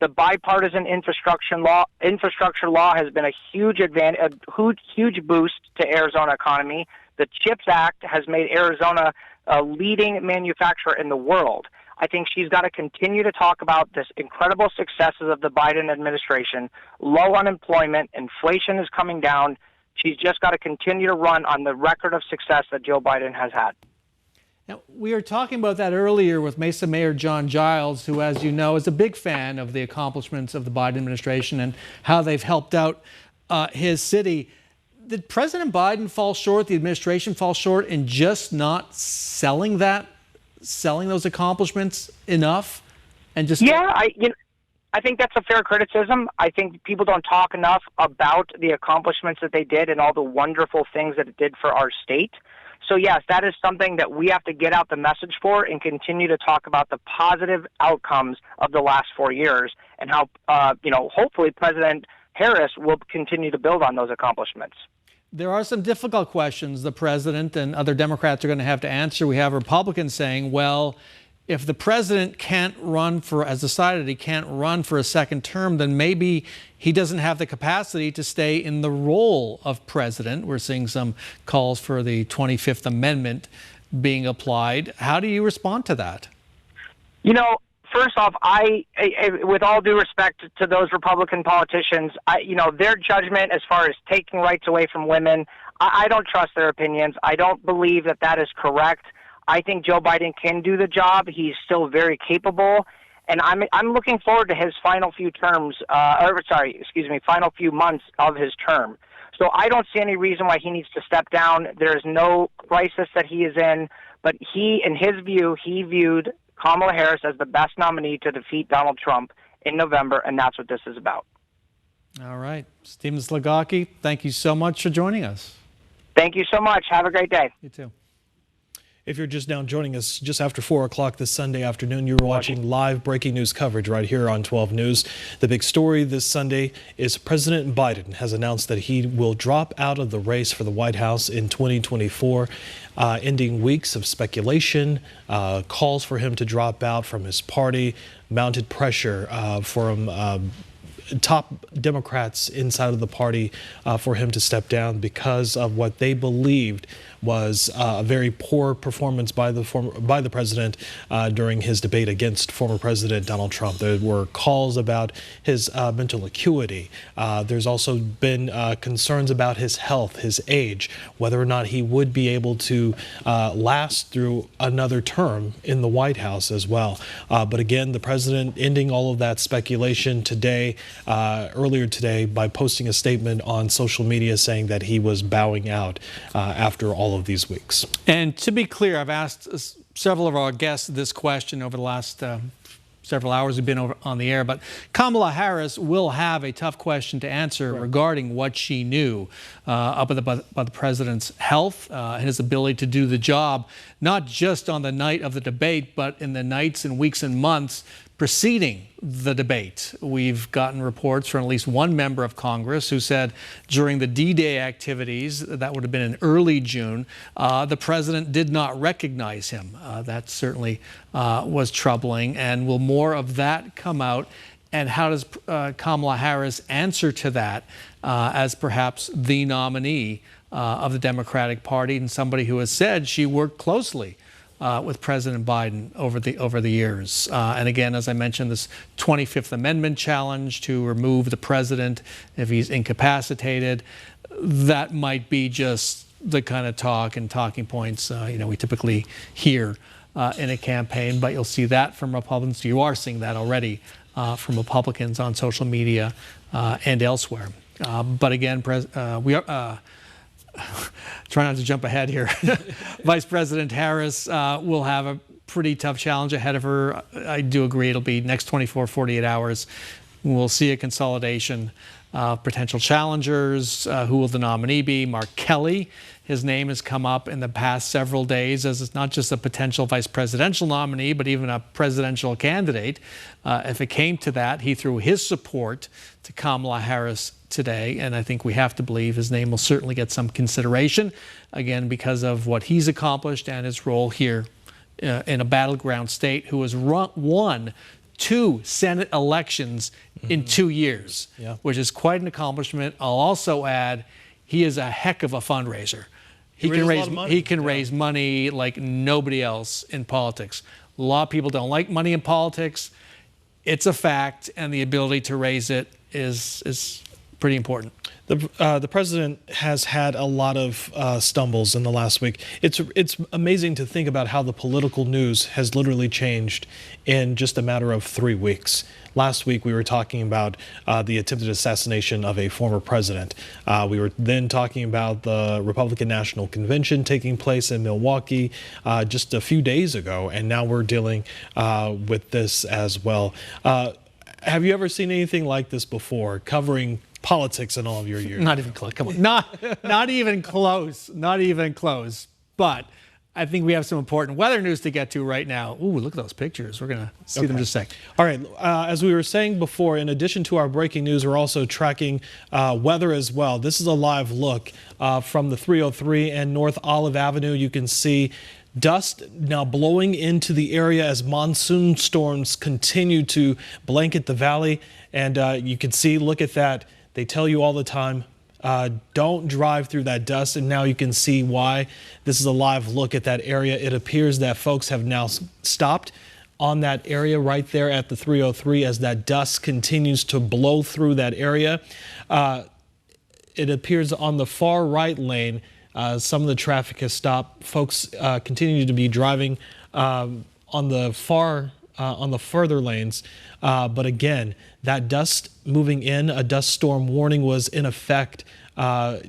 The bipartisan infrastructure law has been a huge advantage, a huge boost to Arizona economy. The CHIPS Act has made Arizona a leading manufacturer in the world. I think she's got to continue to talk about this incredible successes of the Biden administration. Low unemployment, inflation is coming down. She's just got to continue to run on the record of success that Joe Biden has had. Now, we were talking about that earlier with Mesa Mayor John Giles, who, as you know, is a big fan of the accomplishments of the Biden administration and how they've helped out his city. Did President Biden fall short, the administration fall short in just not selling those accomplishments enough? And just I think that's a fair criticism. I think people don't talk enough about the accomplishments that they did and all the wonderful things that it did for our state. So yes, that is something that we have to get out the message for and continue to talk about the positive outcomes of the last 4 years and how, hopefully President Harris will continue to build on those accomplishments. There are some difficult questions the president and other Democrats are going to have to answer. We have Republicans saying, well, if the president can't run for, as decided he can't run for a second term, then maybe he doesn't have the capacity to stay in the role of president. We're seeing some calls for the 25th Amendment being applied. How do you respond to that? First off, I with all due respect to those Republican politicians, their judgment as far as taking rights away from women, I don't trust their opinions. I don't believe that is correct. I think Joe Biden can do the job. He's still very capable, and I'm looking forward to his final few final few months of his term. So I don't see any reason why he needs to step down. There is no crisis that he is in, but in his view, he viewed Kamala Harris as the best nominee to defeat Donald Trump in November, and that's what this is about. All right. Stephen Slagocki, thank you so much for joining us. Thank you so much. Have a great day. You too. If you're just now joining us just after 4 o'clock this Sunday afternoon, you're watching live breaking news coverage right here on 12 News. The big story this Sunday is President Biden has announced that he will drop out of the race for the White House in 2024, ending weeks of speculation, calls for him to drop out from his party, mounted pressure from top Democrats inside of the party for him to step down because of what they believed was a very poor performance by the president during his debate against former President Donald Trump. There were calls about his mental acuity. There's also been concerns about his health, his age, whether or not he would be able to last through another term in the White House as well. But again, the president ending all of that speculation today, earlier today, by posting a statement on social media saying that he was bowing out after all of these weeks. And to be clear, I've asked several of our guests this question over the last several hours we've been on the air, but Kamala Harris will have a tough question to answer regarding what she knew about the president's health and his ability to do the job, not just on the night of the debate, but in the nights and weeks and months preceding the debate. We've gotten reports from at least one member of Congress who said during the D-Day activities, that would have been in early June, the president did not recognize him. That certainly was troubling. And will more of that come out? And how does Kamala Harris answer to that as perhaps the nominee of the Democratic Party and somebody who has said she worked closely with President Biden over the years? And again, as I mentioned, this 25th Amendment challenge to remove the president if he's incapacitated, that might be just the kind of talk and talking points we typically hear in a campaign. But you'll see that from Republicans. You are seeing that already from Republicans on social media and elsewhere. But again, we are. Try not to jump ahead here. Vice President Harris will have a pretty tough challenge ahead of her. I do agree it'll be next 24, 48 hours. We'll see a consolidation of potential challengers. Who will the nominee be? Mark Kelly. His name has come up in the past several days as it's not just a potential vice presidential nominee, but even a presidential candidate. If it came to that, he threw his support to Kamala Harris today, and I think we have to believe his name will certainly get some consideration, again, because of what he's accomplished and his role here in a battleground state who has won 2 Senate elections in 2 years, which is quite an accomplishment. I'll also add, he is a heck of a fundraiser. He can raise money like nobody else in politics. A lot of people don't like money in politics. It's a fact, and the ability to raise it is pretty important. The president has had a lot of stumbles in the last week. It's amazing to think about how the political news has literally changed in just a matter of 3 weeks. Last week, we were talking about the attempted assassination of a former president. We were then talking about the Republican National Convention taking place in Milwaukee just a few days ago, and now we're dealing with this as well. Have you ever seen anything like this before, covering politics in all of your years? Not even close. Come on. Not even close. Not even close. But I think we have some important weather news to get to right now. Ooh, look at those pictures. We're going to see them in just a sec. All right. As we were saying before, in addition to our breaking news, we're also tracking weather as well. This is a live look from the 303 and North Olive Avenue. You can see dust now blowing into the area as monsoon storms continue to blanket the valley. And you can see, look at that. They tell you all the time, don't drive through that dust. And now you can see why. This is a live look at that area. It appears that folks have now stopped on that area right there at the 303 as that dust continues to blow through that area. It appears on the far right lane, some of the traffic has stopped. Folks continue to be driving on the further lanes. But again, that dust moving in, a dust storm warning was in effect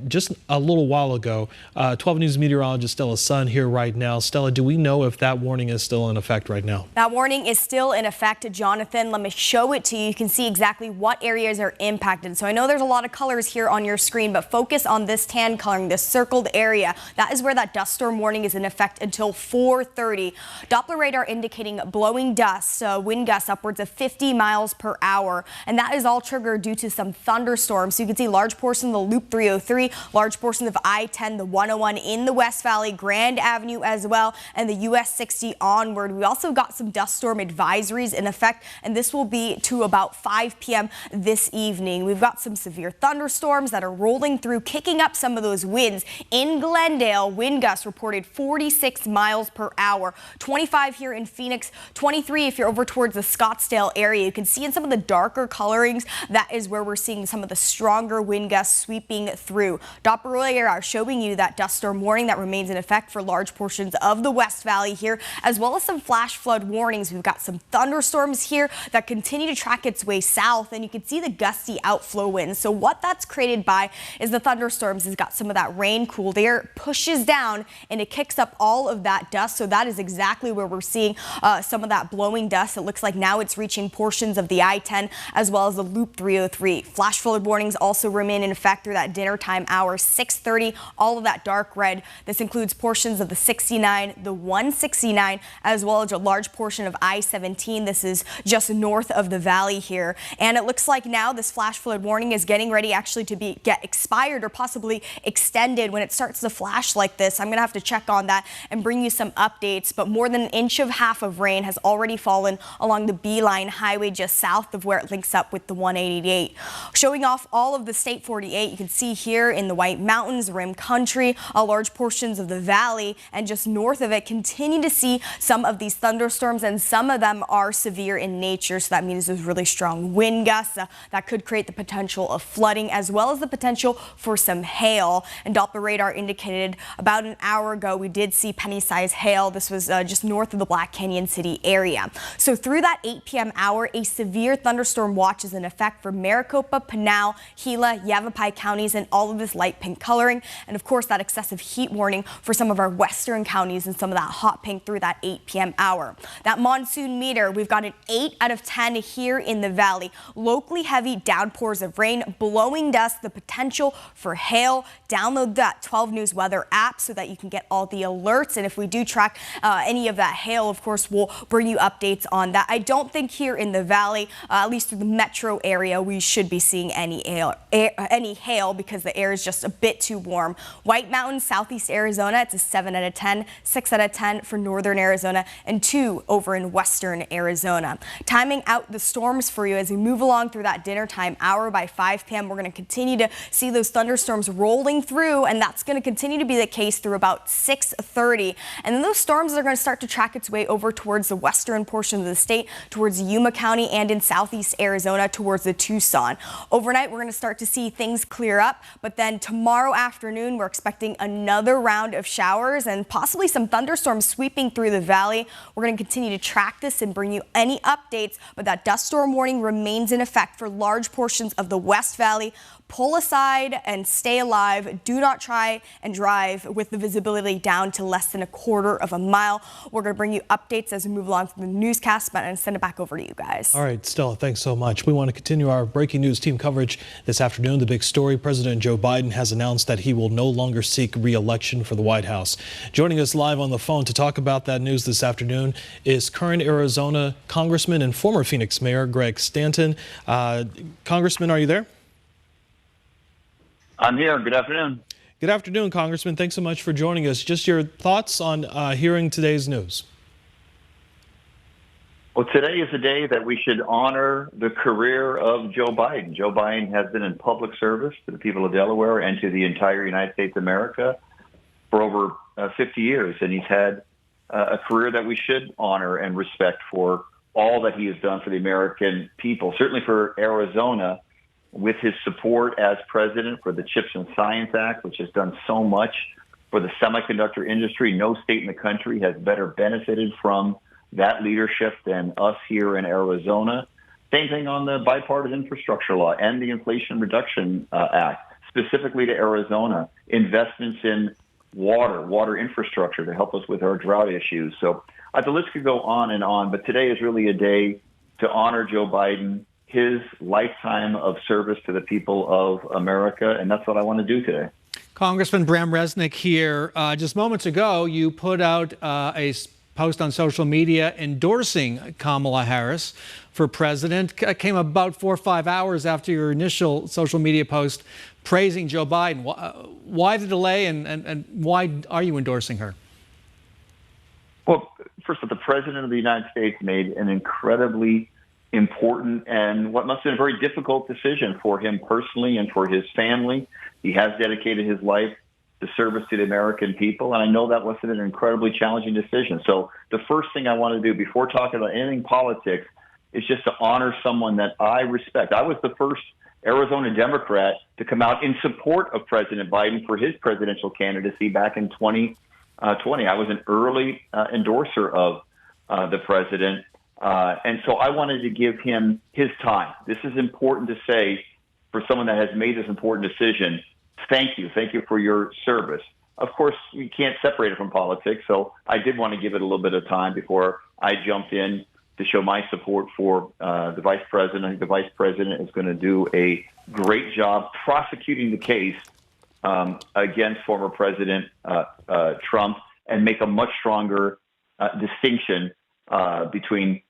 just a little while ago. 12 News meteorologist Stella Sun here right now. Stella, do we know if that warning is still in effect right now? That warning is still in effect, Jonathan. Let me show it to you. You can see exactly what areas are impacted. So I know there's a lot of colors here on your screen, but focus on this tan coloring, this circled area. That is where that dust storm warning is in effect until 4:30. Doppler radar indicating blowing dust, wind gusts upwards of 50 miles per hour. And that is all triggered due to some thunderstorms. So you can see large portions of the Loop 303, large portions of I-10, the 101 in the West Valley, Grand Avenue as well, and the US 60 onward. We also got some dust storm advisories in effect, and this will be to about 5 p.m. this evening. We've got some severe thunderstorms that are rolling through, kicking up some of those winds. In Glendale, wind gusts reported 46 miles per hour, 25 here in Phoenix, 23 if you're over towards the Scottsdale area. You can see in some of the darker colorings, that is where we're seeing some of the stronger wind gusts sweeping through. Doppler radar showing you that dust storm warning that remains in effect for large portions of the West Valley here, as well as some flash flood warnings. We've got some thunderstorms here that continue to track its way south, and you can see the gusty outflow winds. So what that's created by is the thunderstorms has got some of that rain, cooled air, pushes down, and it kicks up all of that dust. So that is exactly where we're seeing some of that blowing dust. It looks like now it's reaching portions of the I-10 as well as the Loop 303. Flash flood warnings also remain in effect through that dinner time hour, 6:30, all of that dark red. This includes portions of the 69, the 169, as well as a large portion of I-17. This is just north of the valley here. And it looks like now this flash flood warning is getting ready actually to get expired or possibly extended when it starts to flash like this. I'm going to have to check on that and bring you some updates, but more than an inch of half of rain has already fallen along the Beeline Highway just south of where it links up with the 188. Showing off all of the State 48, you can see here in the White Mountains, Rim Country, large portions of the valley, and just north of it continue to see some of these thunderstorms, and some of them are severe in nature. So that means there's really strong wind gusts that could create the potential of flooding as well as the potential for some hail. And Doppler radar indicated about an hour ago we did see penny-sized hail. This was just north of the Black Canyon City area. So through that 8 p.m. hour, a severe thunderstorm watch is in effect for Maricopa, Pinal, Gila, Yavapai counties, and all of this light pink coloring. And of course, that excessive heat warning for some of our western counties and some of that hot pink through that 8 p.m. hour. That monsoon meter, we've got an 8 out of 10 here in the valley. Locally heavy downpours of rain, blowing dust, the potential for hail. Download that 12 News weather app so that you can get all the alerts. And if we do track any of that hail, of course, we'll bring you updates on that. I don't think here in the valley, at least through the metro area, we should be seeing any hail because the air is just a bit too warm. White Mountains, southeast Arizona, it's a 7 out of 10, 6 out of 10 for northern Arizona, and 2 over in western Arizona. Timing out the storms for you as we move along through that dinner time hour. By 5 p.m. we're going to continue to see those thunderstorms rolling through, and that's going to continue to be the case through about 6:30. And then those storms are going to start to track its way over towards the western portion of the state, towards Yuma County, and in southeast Arizona towards the Tucson. Overnight, we're going to start to see things clear up, but then tomorrow afternoon, we're expecting another round of showers and possibly some thunderstorms sweeping through the valley. We're going to continue to track this and bring you any updates, but that dust storm warning remains in effect for large portions of the West Valley. Pull aside and stay alive. Do not try and drive with the visibility down to less than a quarter of a mile. We're going to bring you updates as we move along through the newscast, but and send it back over to you guys. All right, Stella, thanks so much. We want to continue our breaking news team coverage this afternoon. The big story, President Joe Biden has announced that he will no longer seek re-election for the White House. Joining us live on the phone to talk about that news this afternoon is current Arizona Congressman and former Phoenix Mayor Greg Stanton. Congressman, are you there? I'm here. Good afternoon. Good afternoon, Congressman. Thanks so much for joining us. Just your thoughts on hearing today's news. Well, today is a day that we should honor the career of Joe Biden. Joe Biden has been in public service to the people of Delaware and to the entire United States of America for over 50 years. And he's had a career that we should honor and respect for all that he has done for the American people, certainly for Arizona, with his support as president for the Chips and Science Act, which has done so much for the semiconductor industry. No state in the country has better benefited from that leadership than us here in Arizona. Same thing on the bipartisan infrastructure law and the Inflation Reduction Act, specifically to Arizona, investments in water infrastructure to help us with our drought issues. So the list could go on, but today is really a day to honor Joe Biden, his lifetime of service to the people of America, and that's what I want to do today. Congressman Bram Resnick here. Just moments ago, you put out a post on social media endorsing Kamala Harris for president. Came about 4 or 5 hours after your initial social media post praising Joe Biden. Why the delay, and why are you endorsing her? Well, first of all, the President of the United States made an incredibly important and what must have been a very difficult decision for him personally and for his family. He has dedicated his life to service to the American people, and I know that must have been an incredibly challenging decision. So the first thing I want to do before talking about anything politics is just to honor someone that I respect. I was the first Arizona Democrat to come out in support of President Biden for his presidential candidacy back in 2020. I was an early endorser of the president, and so I wanted to give him his time. This is important to say for someone that has made this important decision. Thank you for your service. Of course, you can't separate it from politics, so I did want to give it a little bit of time before I jumped in to show my support for the vice president. I think the vice president is going to do a great job prosecuting the case against former President Trump and make a much stronger distinction between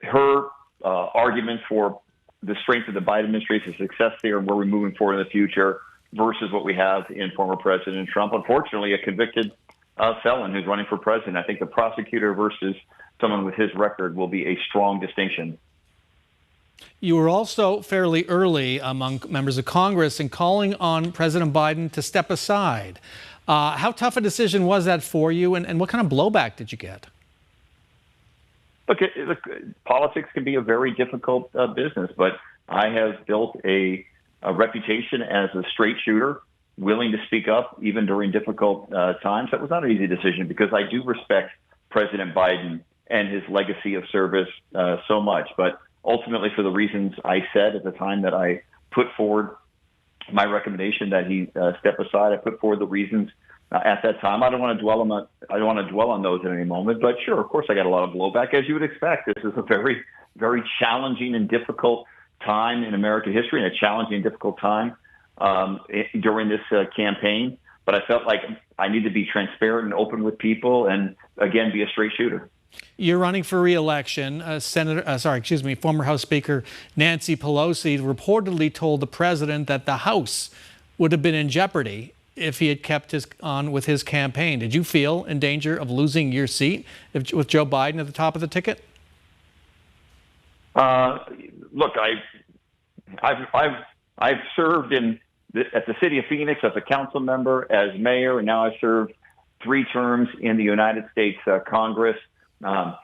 her argument for the strength of the Biden administration's success there and where we're moving forward in the future versus what we have in former President Trump. Unfortunately, a convicted felon who's running for president. I think the prosecutor versus someone with his record will be a strong distinction. You were also fairly early among members of Congress in calling on President Biden to step aside. How tough a decision was that for you, and what kind of blowback did you get? Look, politics can be a very difficult business, but I have built a reputation as a straight shooter, willing to speak up even during difficult times. That was not an easy decision because I do respect President Biden and his legacy of service so much. But ultimately, for the reasons I said at the time that I put forward my recommendation that he step aside, I put forward the reasons at that time. I don't want to dwell on that. I don't want to dwell on those at any moment. But sure, of course, I got a lot of blowback, as you would expect. This is a very, very challenging and difficult time in American history, and a challenging and difficult time during this campaign. But I felt like I need to be transparent and open with people, and again, be a straight shooter. You're running for re-election. Former House Speaker Nancy Pelosi reportedly told the president that the House would have been in jeopardy if he had kept on with his campaign. Did you feel in danger of losing your seat with Joe Biden at the top of the ticket? Look, I've served at the city of Phoenix as a council member, as mayor, and now I've served 3 terms in the United States Congress.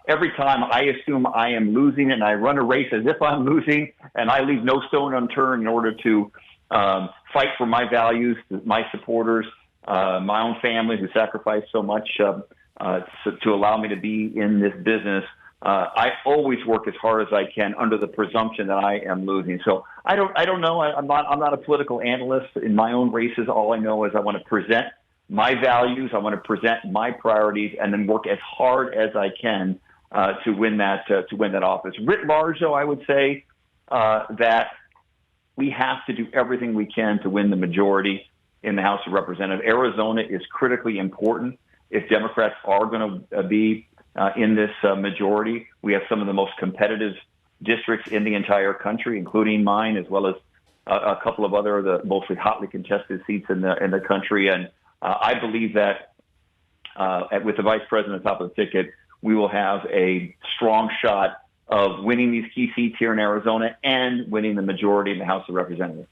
Every time I assume I am losing, and I run a race as if I'm losing, and I leave no stone unturned in order to fight for my values, my supporters, my own family who sacrificed so much to allow me to be in this business. I always work as hard as I can under the presumption that I am losing. So I don't know. I'm not a political analyst in my own races. All I know is I want to present my values. I want to present my priorities, and then work as hard as I can to win that office. Writ large, though, I would say that we have to do everything we can to win the majority in the House of Representatives. Arizona is critically important. If Democrats are going to be in this majority, we have some of the most competitive districts in the entire country, including mine, as well as a couple of other the mostly hotly contested seats in the country. And I believe that with the vice president at the top of the ticket, we will have a strong shot of winning these key seats here in Arizona and winning the majority in the House of Representatives.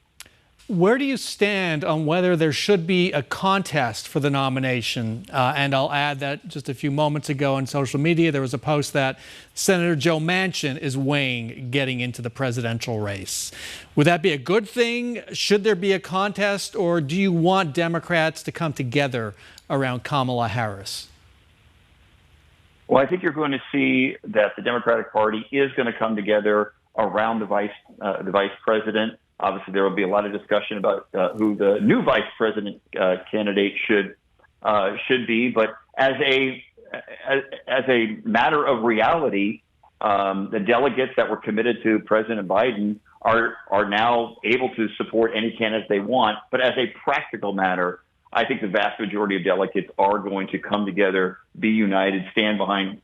Where do you stand on whether there should be a contest for the nomination? And I'll add that just a few moments ago on social media, there was a post that Senator Joe Manchin is weighing getting into the presidential race. Would that be a good thing? Should there be a contest, or do you want Democrats to come together around Kamala Harris? Well, I think you're going to see that the Democratic Party is going to come together around the vice president. Obviously, there will be a lot of discussion about who the new vice president candidate should be. But as a matter of reality, the delegates that were committed to President Biden are now able to support any candidate they want. But as a practical matter, I think the vast majority of delegates are going to come together, be united, stand behind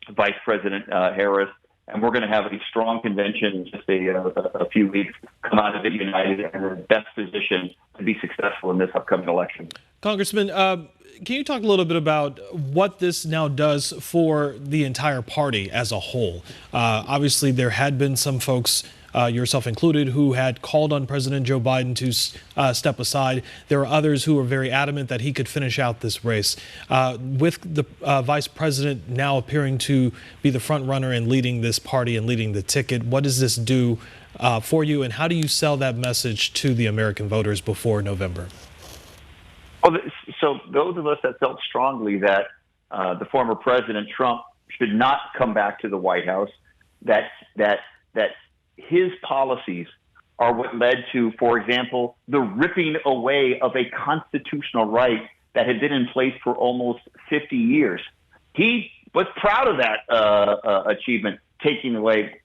Vice President Harris, and we're going to have a strong convention in just a few weeks, come out of it united and in the best position to be successful in this upcoming election. Congressman, can you talk a little bit about what this now does for the entire party as a whole? Obviously, there had been some folks, yourself included, who had called on President Joe Biden to step aside. There are others who are very adamant that he could finish out this race. With the vice president now appearing to be the front runner and leading this party and leading the ticket, what does this do for you, and how do you sell that message to the American voters before November? Well, so those of us that felt strongly that the former President Trump should not come back to the White House, that his policies are what led to, for example, the ripping away of a constitutional right that had been in place for almost 50 years. He was proud of that achievement, taking away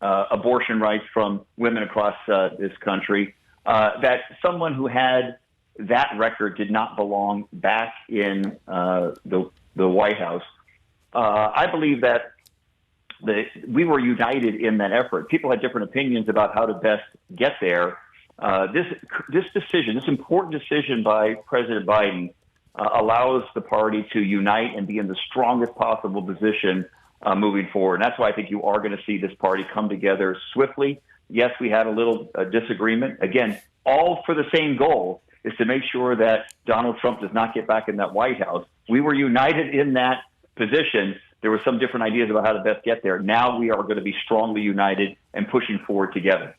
abortion rights from women across this country. That someone who had that record did not belong back in the White House. I believe that we were united in that effort. People had different opinions about how to best get there. This decision, this important decision by President Biden, allows the party to unite and be in the strongest possible position moving forward. And that's why I think you are going to see this party come together swiftly. Yes, we had a little disagreement. Again, all for the same goal, is to make sure that Donald Trump does not get back in that White House. We were united in that position. There were some different ideas about how to best get there. Now we are going to be strongly united and pushing forward together.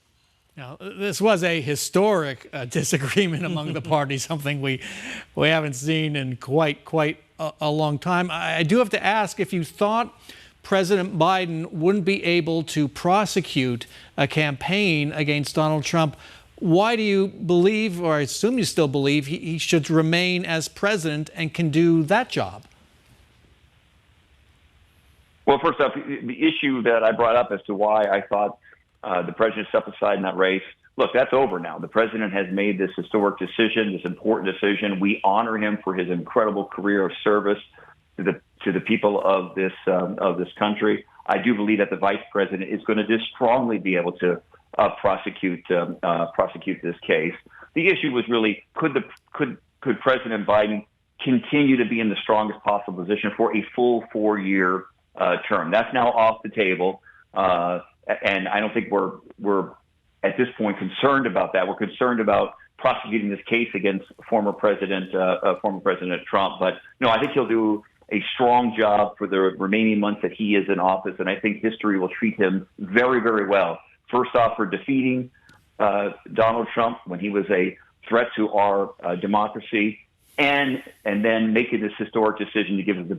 Now, this was a historic disagreement among the parties, something we haven't seen in quite a long time. I do have to ask if you thought President Biden wouldn't be able to prosecute a campaign against Donald Trump. Why do you believe, or I assume you still believe, he should remain as president and can do that job? Well, first off, the issue that I brought up as to why I thought the president stepped aside in that race, look, that's over now. The president has made this historic decision, this important decision. We honor him for his incredible career of service to the people of this country. I do believe that the vice president is going to just strongly be able to prosecute this case. The issue was really could President Biden continue to be in the strongest possible position for a full 4-year term? That's now off the table, and I don't think we're at this point concerned about that. We're concerned about prosecuting this case against former President Trump. But no, I think he'll do a strong job for the remaining months that he is in office, and I think history will treat him very, very well. First off, for defeating Donald Trump when he was a threat to our democracy, and then making this historic decision to give us the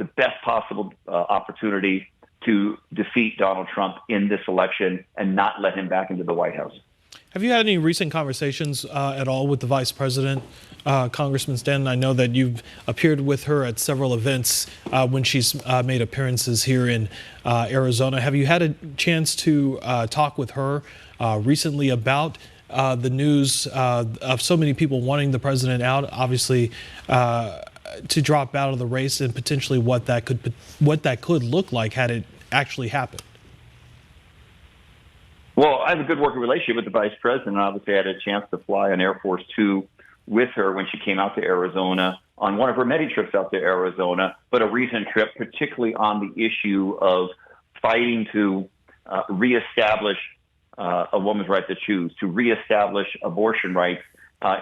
best possible opportunity to defeat Donald Trump in this election and not let him back into the White House. Have you had any recent conversations at all with the vice president, Congressman Stanton? I know that you've appeared with her at several events when she's made appearances here in Arizona. Have you had a chance to talk with her recently about the news of so many people wanting the president out, obviously to drop out of the race, and potentially what that could look like had it actually happened? Well, I have a good working relationship with the vice president. Obviously, I had a chance to fly on Air Force Two with her when she came out to Arizona on one of her many trips out to Arizona, but a recent trip, particularly on the issue of fighting to reestablish a woman's right to choose, to reestablish abortion rights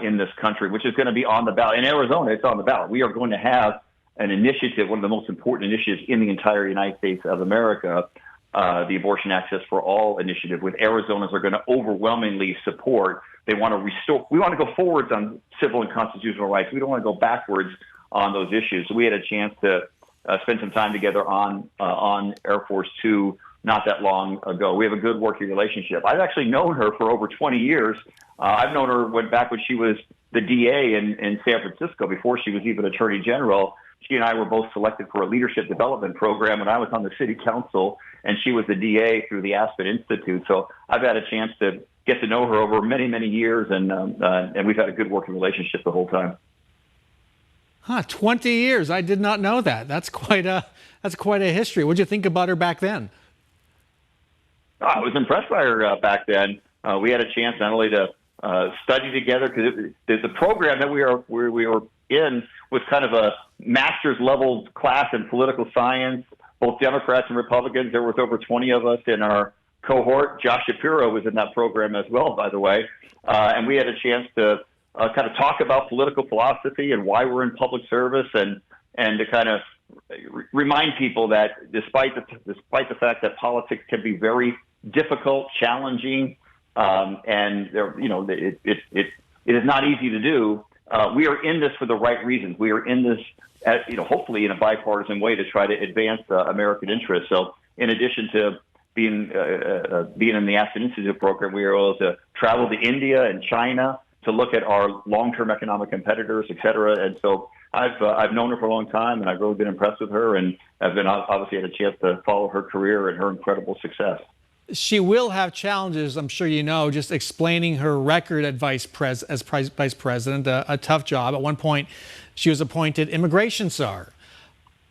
in this country, which is going to be on the ballot. In Arizona, it's on the ballot. We are going to have an initiative, one of the most important initiatives in the entire United States of America, the Abortion Access for All initiative, with Arizonans are going to overwhelmingly support. They want to restore. We want to go forwards on civil and constitutional rights. We don't want to go backwards on those issues. So we had a chance to spend some time together on Air Force Two not that long ago. We have a good working relationship. I've actually known her for over 20 years. I've known her back when she was the DA in San Francisco, before she was even Attorney General. She and I were both selected for a leadership development program when I was on the city council, and she was the DA through the Aspen Institute. So I've had a chance to get to know her over many, many years, and we've had a good working relationship the whole time. 20 years. I did not know that. That's quite a history. What did you think about her back then? I was impressed by her back then. We had a chance not only to study together, because the program that we were in was kind of a master's level class in political science, both Democrats and Republicans. There was over 20 of us in our cohort. Josh Shapiro was in that program as well, by the way. And we had a chance to kind of talk about political philosophy and why we're in public service, and to kind of remind people that despite the fact that politics can be very difficult, challenging, and there, it is not easy to do. We are in this for the right reasons. We are in this, hopefully in a bipartisan way to try to advance American interests. So, in addition to being in the Aspen Institute program, we are able to travel to India and China to look at our long-term economic competitors, et cetera. And so, I've known her for a long time, and I've really been impressed with her, and I've been obviously had a chance to follow her career and her incredible success. She will have challenges, I'm sure you know, just explaining her record at vice president, a tough job. At one point, she was appointed immigration czar.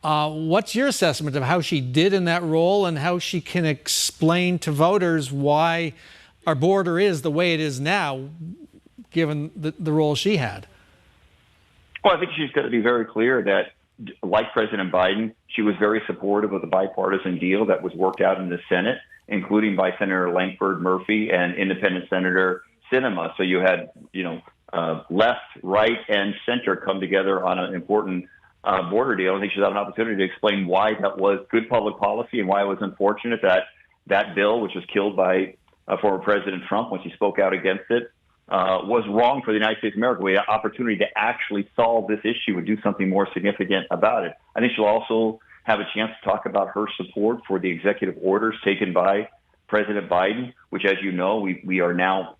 What's your assessment of how she did in that role, and how she can explain to voters why our border is the way it is now, given the role she had? Well, I think she's got to be very clear that, like President Biden, she was very supportive of the bipartisan deal that was worked out in the Senate, including by Senator Langford Murphy and Independent Senator Sinema. So you had, left, right, and center come together on an important border deal. I think she'll have an opportunity to explain why that was good public policy and why it was unfortunate that that bill, which was killed by former President Trump when she spoke out against it, was wrong for the United States of America. We had an opportunity to actually solve this issue and do something more significant about it. I think she'll also have a chance to talk about her support for the executive orders taken by President Biden, which, as you know, we are now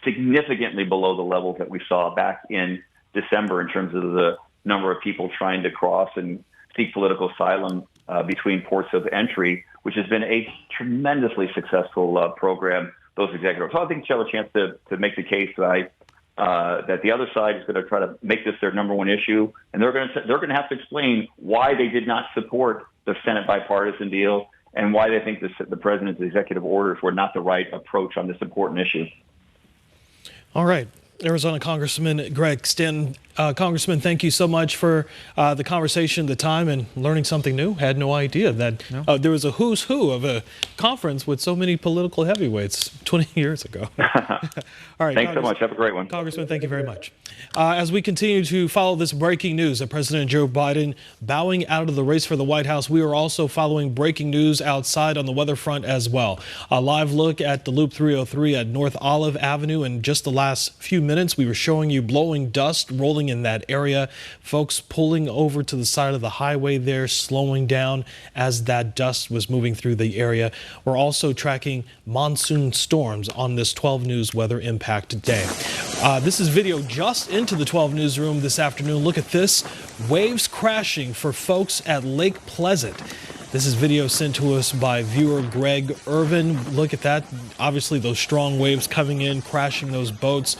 significantly below the levels that we saw back in December in terms of the number of people trying to cross and seek political asylum between ports of entry, which has been a tremendously successful program, those executives. So I think she'll have a chance to make the case that the other side is going to try to make this their number one issue, and they're going to have to explain why they did not support the Senate bipartisan deal and why they think the president's executive orders were not the right approach on this important issue. All right. Arizona Congressman Greg Stanton. Congressman, thank you so much for the conversation, the time, and learning something new. Had no idea that there was a who's who of a conference with so many political heavyweights 20 years ago. All right. Thanks so much. Have a great one. Congressman, thank you very much. As we continue to follow this breaking news that President Joe Biden bowing out of the race for the White House, we are also following breaking news outside on the weather front as well. A live look at the Loop 303 at North Olive Avenue. In just the last few minutes, we were showing you blowing dust rolling in that area. Folks pulling over to the side of the highway there, slowing down as that dust was moving through the area. We're also tracking monsoon storms on this 12 News weather impact day. This is video just into the 12 newsroom this afternoon. Look at this. Waves crashing for folks at Lake Pleasant. This is video sent to us by viewer Greg Irvin. Look at that. Obviously, those strong waves coming in, crashing those boats,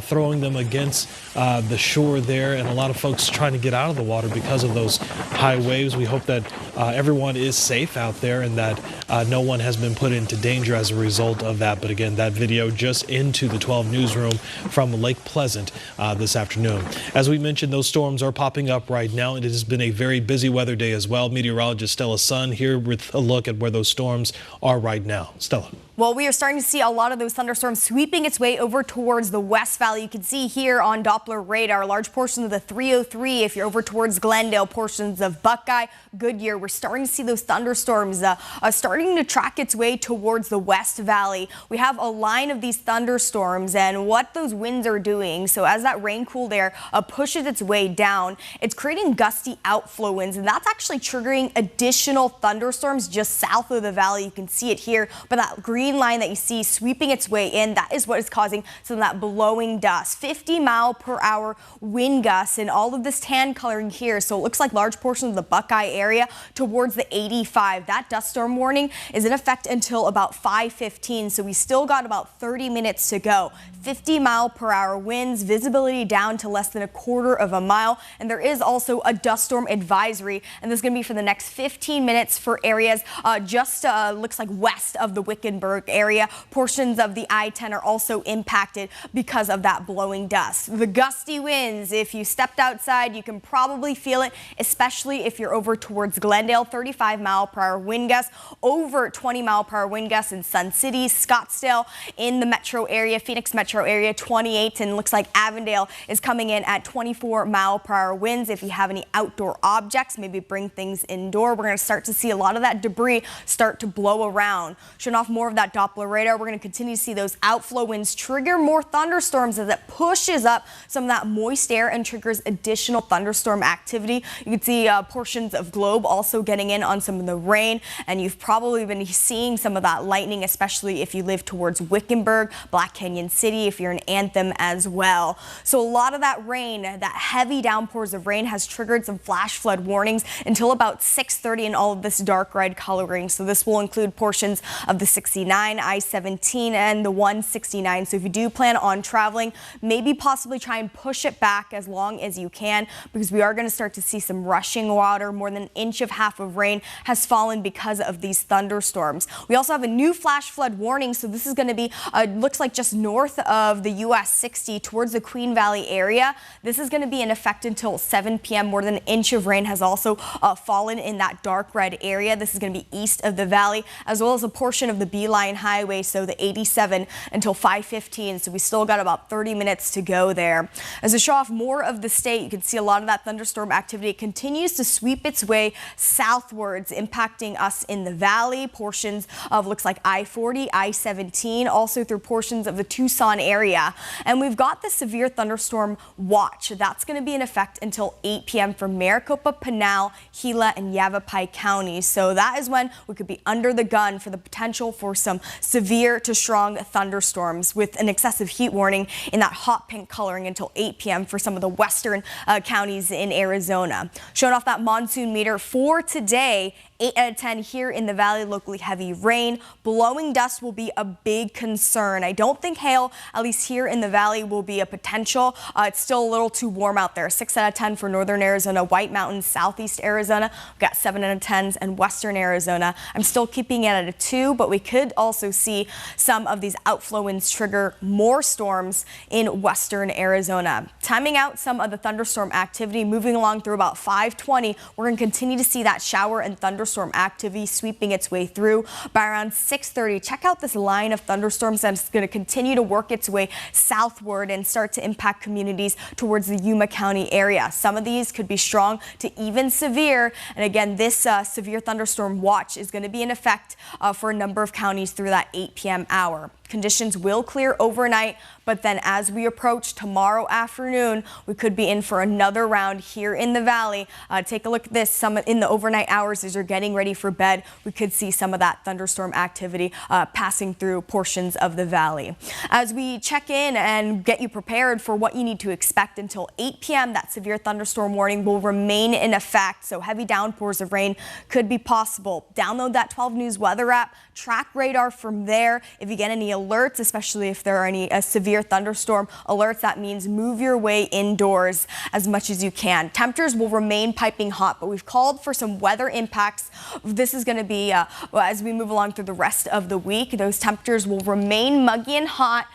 throwing them against the shore there, and a lot of folks trying to get out of the water because of those high waves. We hope that everyone is safe out there and that no one has been put into danger as a result of that. But again, that video just into the 12 newsroom from Lake Pleasant this afternoon. As we mentioned, those storms are popping up right now, and it has been a very busy weather day as well. Meteorologist Stella Sun here with a look at where those storms are right now. Stella. Well, we are starting to see a lot of those thunderstorms sweeping its way over towards the West Valley. You can see here on Doppler radar, large portions of the 303. If you're over towards Glendale, portions of Buckeye, Goodyear, we're starting to see those thunderstorms starting to track its way towards the West Valley. We have a line of these thunderstorms and what those winds are doing. So as that rain cooled air pushes its way down, it's creating gusty outflow winds, and that's actually triggering additional thunderstorms just south of the valley. You can see it here, but that green green line that you see sweeping its way in, that is what is causing some of that blowing dust. 50-mile-per-hour wind gusts and all of this tan coloring here. So it looks like large portions of the Buckeye area towards the 85. That dust storm warning is in effect until about 5:15. So we still got about 30 minutes to go. 50-mile-per-hour winds, visibility down to less than a quarter of a mile. And there is also a dust storm advisory. And this is going to be for the next 15 minutes for areas just looks like west of the Wickenburg area. Portions of the I-10 are also impacted because of that blowing dust. The gusty winds, if you stepped outside, you can probably feel it, especially if you're over towards Glendale. 35-mile-per-hour wind gusts, over 20-mile-per-hour wind gusts in Sun City, Scottsdale, in the metro area, Phoenix metro area, 28, and looks like Avondale is coming in at 24-mile-per-hour winds. If you have any outdoor objects, maybe bring things indoor. We're going to start to see a lot of that debris start to blow around. Showing off more of that Doppler radar, we're going to continue to see those outflow winds trigger more thunderstorms as it pushes up some of that moist air and triggers additional thunderstorm activity. You can see portions of Globe also getting in on some of the rain, and you've probably been seeing some of that lightning, especially if you live towards Wickenburg, Black Canyon City, if you're in Anthem as well. So a lot of that rain, that heavy downpours of rain, has triggered some flash flood warnings until about 6:30 in all of this dark red coloring. So this will include portions of the 69, I-17, and the 169. So if you do plan on traveling, maybe possibly try and push it back as long as you can, because we are going to start to see some rushing water. More than an inch of half of rain has fallen because of these thunderstorms. We also have a new flash flood warning. So this is going to be, looks like just north of the US 60 towards the Queen Valley area. This is going to be in effect until 7 p.m. More than an inch of rain has also fallen in that dark red area. This is going to be east of the valley, as well as a portion of the Beeline Highway, so the 87 until 5:15. So we still got about 30 minutes to go there. As we show off more of the state, you can see a lot of that thunderstorm activity continues to sweep its way southwards, impacting us in the valley. Portions of looks like I-40, I-17, also through portions of the Tucson area. And we've got the severe thunderstorm watch. That's going to be in effect until 8 p.m. for Maricopa, Pinal, Gila, and Yavapai counties. So that is when we could be under the gun for the potential for some severe to strong thunderstorms, with an excessive heat warning in that hot pink coloring until 8 p.m. for some of the western counties in Arizona. Showing off that monsoon meter for today. 8 out of 10 here in the valley, locally heavy rain. Blowing dust will be a big concern. I don't think hail, at least here in the valley, will be a potential. It's still a little too warm out there. 6 out of 10 for northern Arizona, White Mountains, southeast Arizona. We've got 7 out of 10s in western Arizona. I'm still keeping it at a 2, but we could also see some of these outflow winds trigger more storms in western Arizona. Timing out some of the thunderstorm activity, moving along through about 5:20, we're going to continue to see that shower and thunderstorm activity sweeping its way through. By around 6:30, check out this line of thunderstorms that's going to continue to work its way southward and start to impact communities towards the Yuma County area. Some of these could be strong to even severe. And again, this severe thunderstorm watch is going to be in effect for a number of counties through that 8 p.m. hour. Conditions will clear overnight, but then as we approach tomorrow afternoon, we could be in for another round here in the valley. Take a look at this. Some in the overnight hours as you're getting ready for bed, we could see some of that thunderstorm activity passing through portions of the valley. As we check in and get you prepared for what you need to expect until 8 p.m., that severe thunderstorm warning will remain in effect. So heavy downpours of rain could be possible. Download that 12 News weather app, track radar from there. If you get any alerts, especially if there are any severe thunderstorm alerts, that means move your way indoors as much as you can. Temperatures will remain piping hot, but we've called for some weather impacts. This is going to be as we move along through the rest of the week. Those temperatures will remain muggy and hot.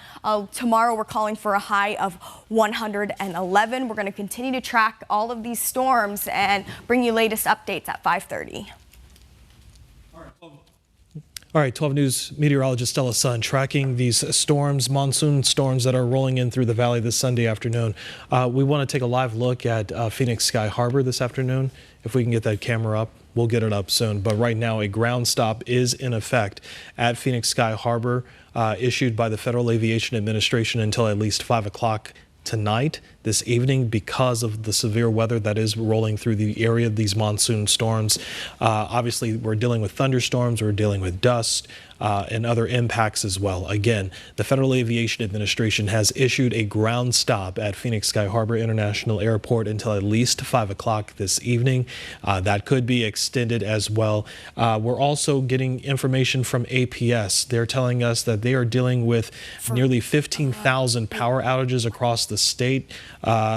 Tomorrow we're calling for a high of 111. We're going to continue to track all of these storms and bring you latest updates at 5:30. All right, 12 News meteorologist Stella Sun tracking these storms, monsoon storms that are rolling in through the valley this Sunday afternoon. We want to take a live look at Phoenix Sky Harbor this afternoon. If we can get that camera up, we'll get it up soon. But right now, a ground stop is in effect at Phoenix Sky Harbor, issued by the Federal Aviation Administration until at least 5 o'clock tonight. this evening because of the severe weather that is rolling through the area of these monsoon storms. Obviously, we're dealing with thunderstorms, we're dealing with dust, and other impacts as well. Again, the Federal Aviation Administration has issued a ground stop at Phoenix Sky Harbor International Airport until at least 5 o'clock this evening. That could be extended as well. We're also getting information from APS. They're telling us that they are dealing with nearly 15,000 power outages across the state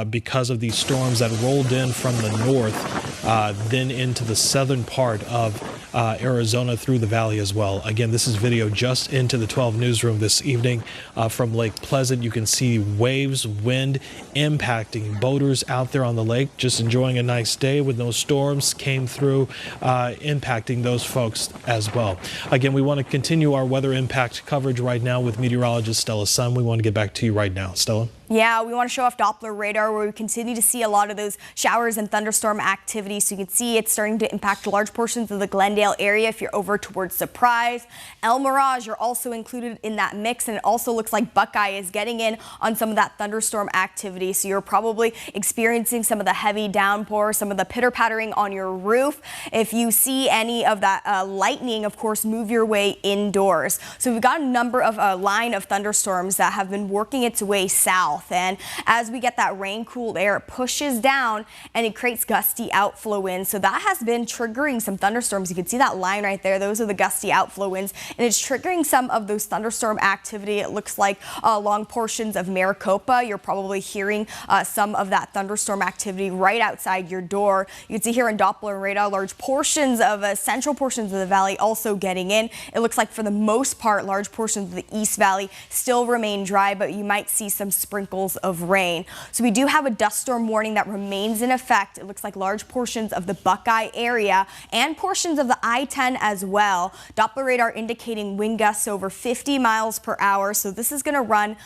because of these storms that rolled in from the north, then into the southern part of Arizona through the valley as well. Again, this is video just into the 12 newsroom this evening from Lake Pleasant. You can see waves, wind impacting boaters out there on the lake, just enjoying a nice day with no storms came through, impacting those folks as well. Again, we want to continue our weather impact coverage right now with meteorologist Stella Sun. We want to get back to you right now. Stella? Yeah, we want to show off Doppler radar where we continue to see a lot of those showers and thunderstorm activity. So you can see it's starting to impact large portions of the Glendale area if you're over towards Surprise. El Mirage are also included in that mix, and it also looks like Buckeye is getting in on some of that thunderstorm activity. So you're probably experiencing some of the heavy downpour, some of the pitter-pattering on your roof. If you see any of that lightning, of course, move your way indoors. So we've got a number of line of thunderstorms that have been working its way south. And as we get that rain-cooled air, it pushes down and it creates gusty outflow winds. So that has been triggering some thunderstorms. You can see that line right there. Those are the gusty outflow winds, and it's triggering some of those thunderstorm activity. It looks like along portions of Maricopa, you're probably hearing some of that thunderstorm activity right outside your door. You can see here in Doppler radar, large portions of central portions of the valley also getting in. It looks like for the most part, large portions of the East Valley still remain dry, but you might see some sprinkles of rain. So we do have a dust storm warning that remains in effect. It looks like large portions of the Buckeye area and portions of the I-10 as well. Doppler radar indicating wind gusts over 50 miles per hour. So this is going to run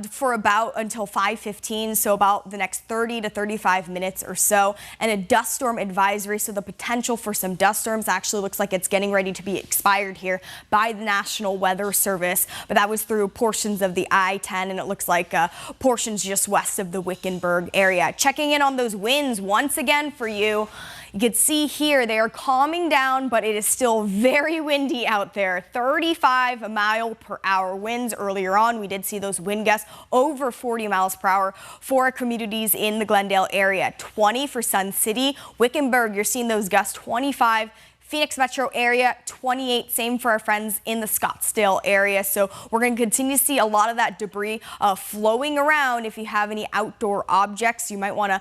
for about until 5:15, so about the next 30 to 35 minutes or so. And a dust storm advisory, so the potential for some dust storms actually looks like it's getting ready to be expired here by the National Weather Service. But that was through portions of the I-10, and it looks like portions just west of the Wickenburg area. Checking in on those winds once again for you. You can see here they are calming down, but it is still very windy out there. 35-mile-per-hour winds earlier on. We did see those wind gusts over 40 miles per hour for our communities in the Glendale area. 20 for Sun City. Wickenburg, you're seeing those gusts 25. Phoenix metro area, 28. Same for our friends in the Scottsdale area. So we're going to continue to see a lot of that debris flowing around. If you have any outdoor objects, you might want to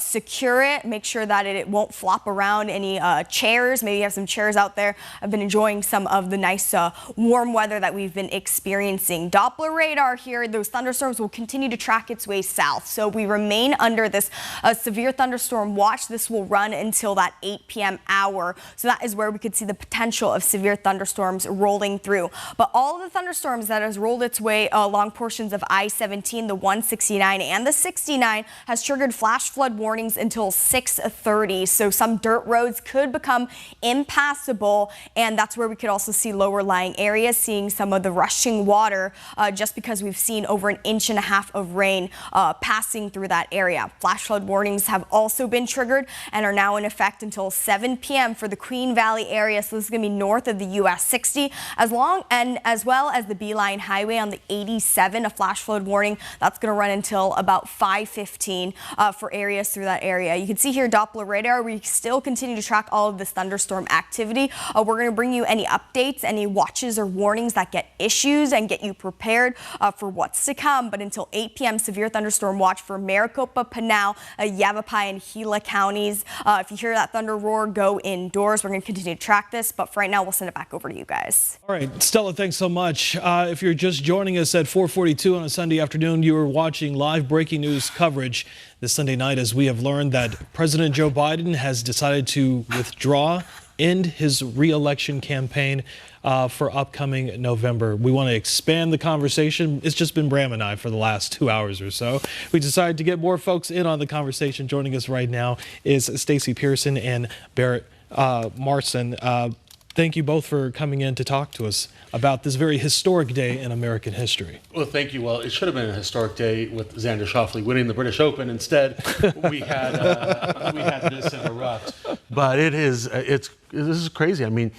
secure it. Make sure that it won't flop around any chairs. Maybe you have some chairs out there. I've been enjoying some of the nice warm weather that we've been experiencing. Doppler radar here, those thunderstorms will continue to track its way south. So we remain under this severe thunderstorm watch. This will run until that 8 p.m. hour. So that is where we could see the potential of severe thunderstorms rolling through. But all of the thunderstorms that has rolled its way along portions of I-17, the 169 and the 69 has triggered flash flood warnings until 6:30. So some dirt roads could become impassable, and that's where we could also see lower lying areas seeing some of the rushing water just because we've seen over 1.5 inches of rain passing through that area. Flash flood warnings have also been triggered and are now in effect until 7 p.m. for the Queen Valley area. So this is going to be north of the US 60 as well as the Beeline Highway on the 87. A flash flood warning that's going to run until about 5:15 for areas through that area. You can see here Doppler radar. We still continue to track all of this thunderstorm activity. We're going to bring you any updates, any watches or warnings that get issues and get you prepared for what's to come. But until 8 p.m. severe thunderstorm watch for Maricopa, Pinal, Yavapai and Gila counties. If you hear that thunder roar, go indoors. We're going to continue to track this, but for right now, we'll send it back over to you guys. All right, Stella, thanks so much. If you're just joining us at 4:42 on a Sunday afternoon, you are watching live breaking news coverage this Sunday night as we have learned that President Joe Biden has decided to end his re-election campaign for upcoming November. We want to expand the conversation. It's just been Bram and I for the last 2 hours or so. We decided to get more folks in on the conversation. Joining us right now is Stacey Pearson and Barrett Marson. Thank you both for coming in to talk to us about this very historic day in American history. Well, thank you. Well, it should have been a historic day with Xander Schauffele winning the British Open. Instead, we had this interrupt. But this is crazy. I mean,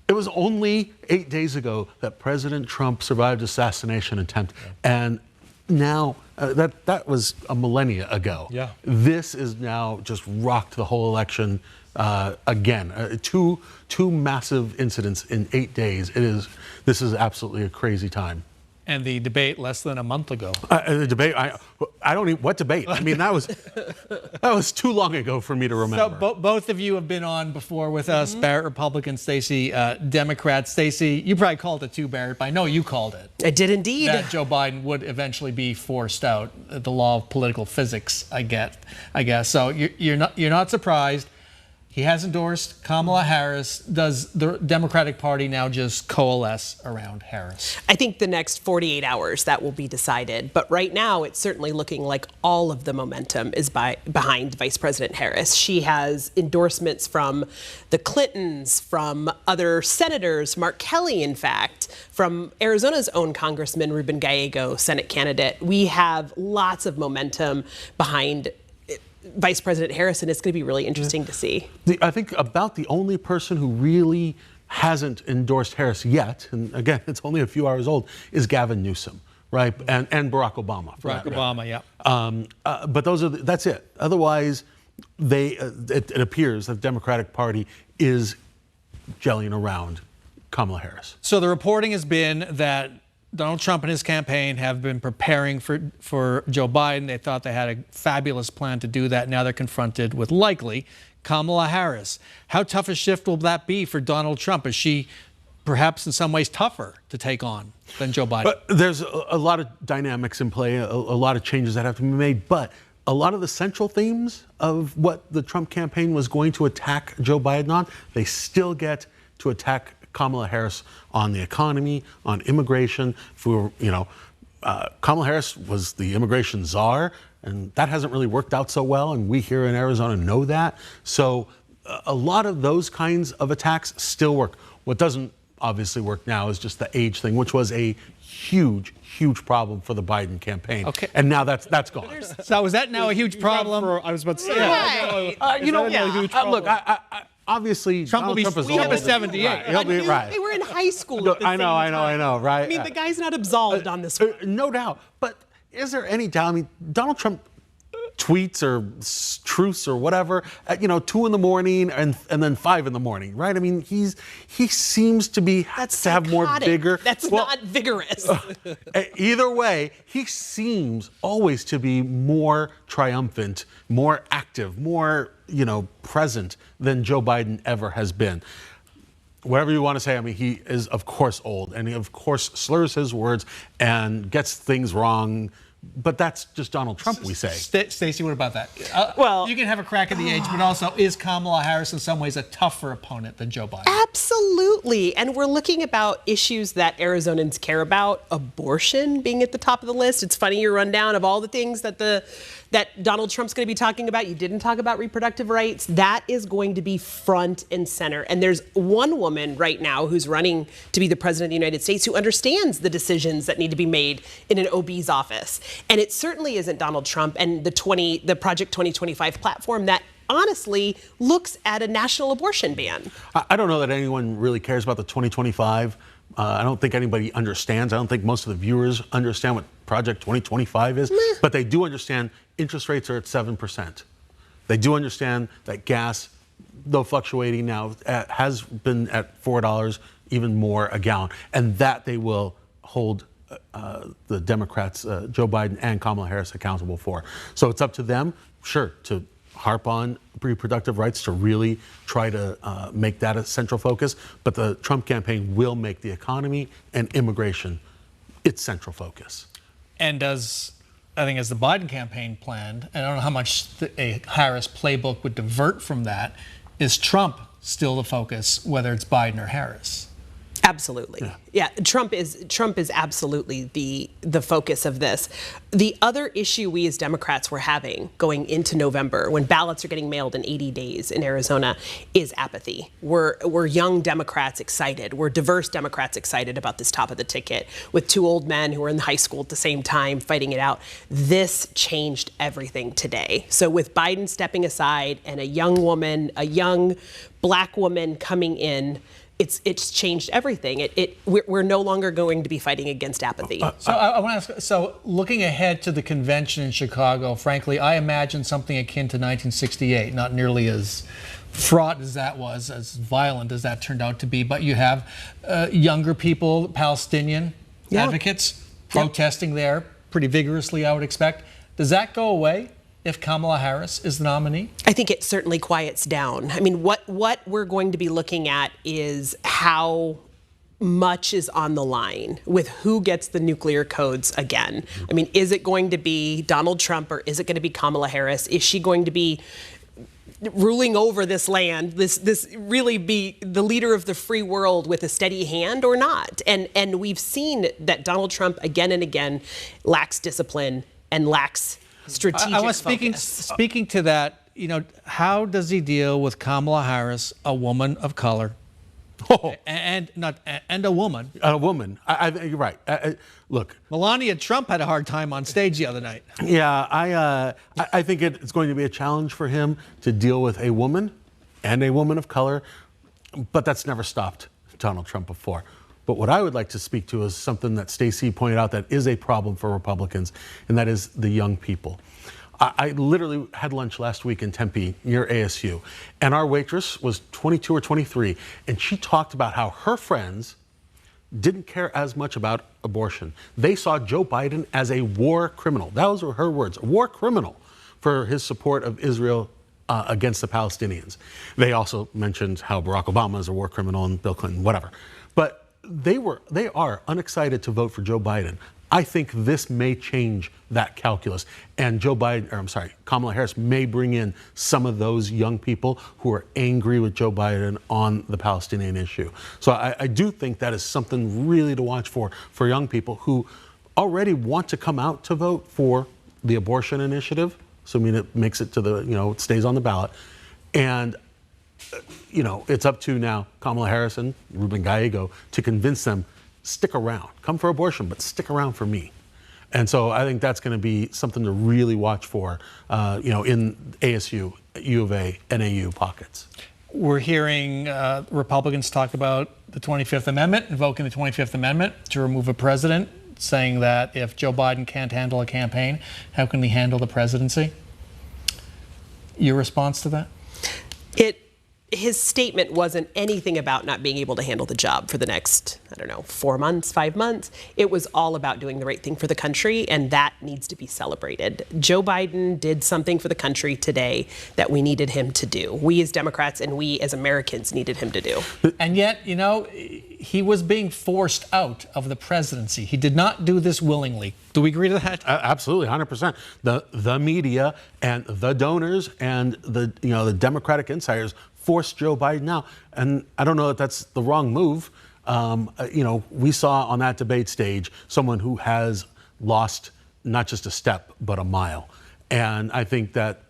it was only 8 days ago that President Trump survived assassination attempt, and now that was a millennia ago. Yeah. This is now just rocked the whole election again. Two massive incidents in 8 days. This is absolutely a crazy time. And the debate less than a month ago. The debate, I don't even, what debate? I mean, that was too long ago for me to remember. So both of you have been on before with us, Barrett, Republican, Stacey, Democrat. Stacey, you probably called it too, Barrett, but I know you called it. I did indeed. That Joe Biden would eventually be forced out. The law of political physics, I guess. So you're not surprised. He has endorsed Kamala Harris. Does the Democratic Party now just coalesce around Harris? I think the next 48 hours that will be decided. But right now, it's certainly looking like all of the momentum is behind Vice President Harris. She has endorsements from the Clintons, from other senators, Mark Kelly, in fact, from Arizona's own Congressman Ruben Gallego, Senate candidate. We have lots of momentum behind Vice President Harris, and it's going to be really interesting to see. I think about the only person who really hasn't endorsed Harris yet, and again, it's only a few hours old, is Gavin Newsom, right? And Barack Obama. Barack Obama, yeah. But that's it. Otherwise, it appears that the Democratic Party is gelling around Kamala Harris. So the reporting has been that Donald Trump and his campaign have been preparing for Joe Biden. They thought they had a fabulous plan to do that. Now they're confronted with likely Kamala Harris. How tough a shift will that be for Donald Trump? Is she perhaps in some ways tougher to take on than Joe Biden? But there's a lot of dynamics in play, a lot of changes that have to be made. But a lot of the central themes of what the Trump campaign was going to attack Joe Biden on, they still get to attack Kamala Harris on the economy, on immigration. Kamala Harris was the immigration czar, and that hasn't really worked out so well, and we here in Arizona know that. So a lot of those kinds of attacks still work. What doesn't obviously work now is just the age thing, which was a huge problem for the Biden campaign. Okay. And now that's gone. So is that now a huge problem? I was about to say, Look, obviously, Trump will be Trump is 78. Right. He'll be right. They were in high school. No, at the I know, same time. right? I mean, the guy's not absolved on this one. No doubt. But is there any doubt? I mean, Donald Trump tweets or truths or whatever at 2 in the morning and then 5 in the morning, right? I mean, he seems to be to have more vigor. That's not vigorous. Either way, he seems always to be more triumphant, more active, more present than Joe Biden ever has been. Whatever you want to say, I mean, he is of course old, and he of course slurs his words and gets things wrong. But that's just Donald Trump, we say. Stacey, what about that? Well, you can have a crack at the age, but also, is Kamala Harris in some ways a tougher opponent than Joe Biden? Absolutely. And we're looking about issues that Arizonans care about, abortion being at the top of the list. It's funny, your rundown of all the things that Donald Trump's going to be talking about. You didn't talk about reproductive rights. That is going to be front and center. And there's one woman right now who's running to be the president of the United States who understands the decisions that need to be made in an OB's office. And it certainly isn't Donald Trump and the Project 2025 platform that honestly looks at a national abortion ban. I don't know that anyone really cares about the 2025. I don't think anybody understands. I don't think most of the viewers understand what Project 2025 is. But they do understand interest rates are at 7%. They do understand that gas, though fluctuating now, has been at $4, even more a gallon. And that they will hold the Democrats, Joe Biden and Kamala Harris, accountable for. So it's up to them, sure, to harp on reproductive rights, to really try to make that a central focus. But the Trump campaign will make the economy and immigration its central focus. And as the Biden campaign planned, and I don't know how much a Harris playbook would divert from that, is Trump still the focus, whether it's Biden or Harris? Absolutely. Yeah. Trump is absolutely the focus of this. The other issue we as Democrats were having going into November, when ballots are getting mailed in 80 days in Arizona, is apathy. We're young Democrats excited. We're diverse Democrats excited about this top of the ticket, with two old men who were in high school at the same time fighting it out. This changed everything today. So with Biden stepping aside and a young woman, a young black woman coming in, it's changed everything. We're no longer going to be fighting against apathy. So I want to ask, so looking ahead to the convention in Chicago, frankly, I imagine something akin to 1968, not nearly as fraught as that was, as violent as that turned out to be, but you have younger people, Palestinian advocates, protesting there pretty vigorously, I would expect. Does that go away if Kamala Harris is the nominee? I think it certainly quiets down. I mean, what we're going to be looking at is how much is on the line with who gets the nuclear codes again. I mean, is it going to be Donald Trump or is it going to be Kamala Harris? Is she going to be ruling over this land, this really be the leader of the free world with a steady hand or not? And we've seen that Donald Trump again and again lacks discipline and lacks strategic I was focus. speaking to that, you know, how does he deal with Kamala Harris, a woman of color, and a woman? A woman. I think you're right. Look, Melania Trump had a hard time on stage the other night. yeah, I think it's going to be a challenge for him to deal with a woman and a woman of color, but that's never stopped Donald Trump before. But what I would like to speak to is something that Stacey pointed out that is a problem for Republicans, and that is the young people. I literally had lunch last week in Tempe near ASU, and our waitress was 22 or 23, and she talked about how her friends didn't care as much about abortion. They saw Joe Biden as a war criminal. Those were her words, a war criminal for his support of Israel against the Palestinians. They also mentioned how Barack Obama is a war criminal and Bill Clinton, whatever. But they are unexcited to vote for Joe Biden. I think this may change that calculus, and Kamala Harris may bring in some of those young people who are angry with Joe Biden on the Palestinian issue. So I do think that is something really to watch for young people who already want to come out to vote for the abortion initiative. So I mean, it makes it to the, it stays on the ballot, and it's up to now Kamala Harris and Ruben Gallego to convince them, stick around, come for abortion, but stick around for me. And so I think that's going to be something to really watch for, in ASU, U of A, NAU pockets. We're hearing Republicans talk about the 25th Amendment, invoking the 25th Amendment to remove a president, saying that if Joe Biden can't handle a campaign, how can he handle the presidency? Your response to that? His statement wasn't anything about not being able to handle the job for the next, 4 months, 5 months. It was all about doing the right thing for the country, and that needs to be celebrated. Joe Biden did something for the country today that we needed him to do. We as Democrats and we as Americans needed him to do. And yet, he was being forced out of the presidency. He did not do this willingly. Do we agree to that? Absolutely, 100%. The media and the donors and the Democratic insiders forced Joe Biden out, and I don't know that that's the wrong move. We saw on that debate stage someone who has lost not just a step but a mile, and I think that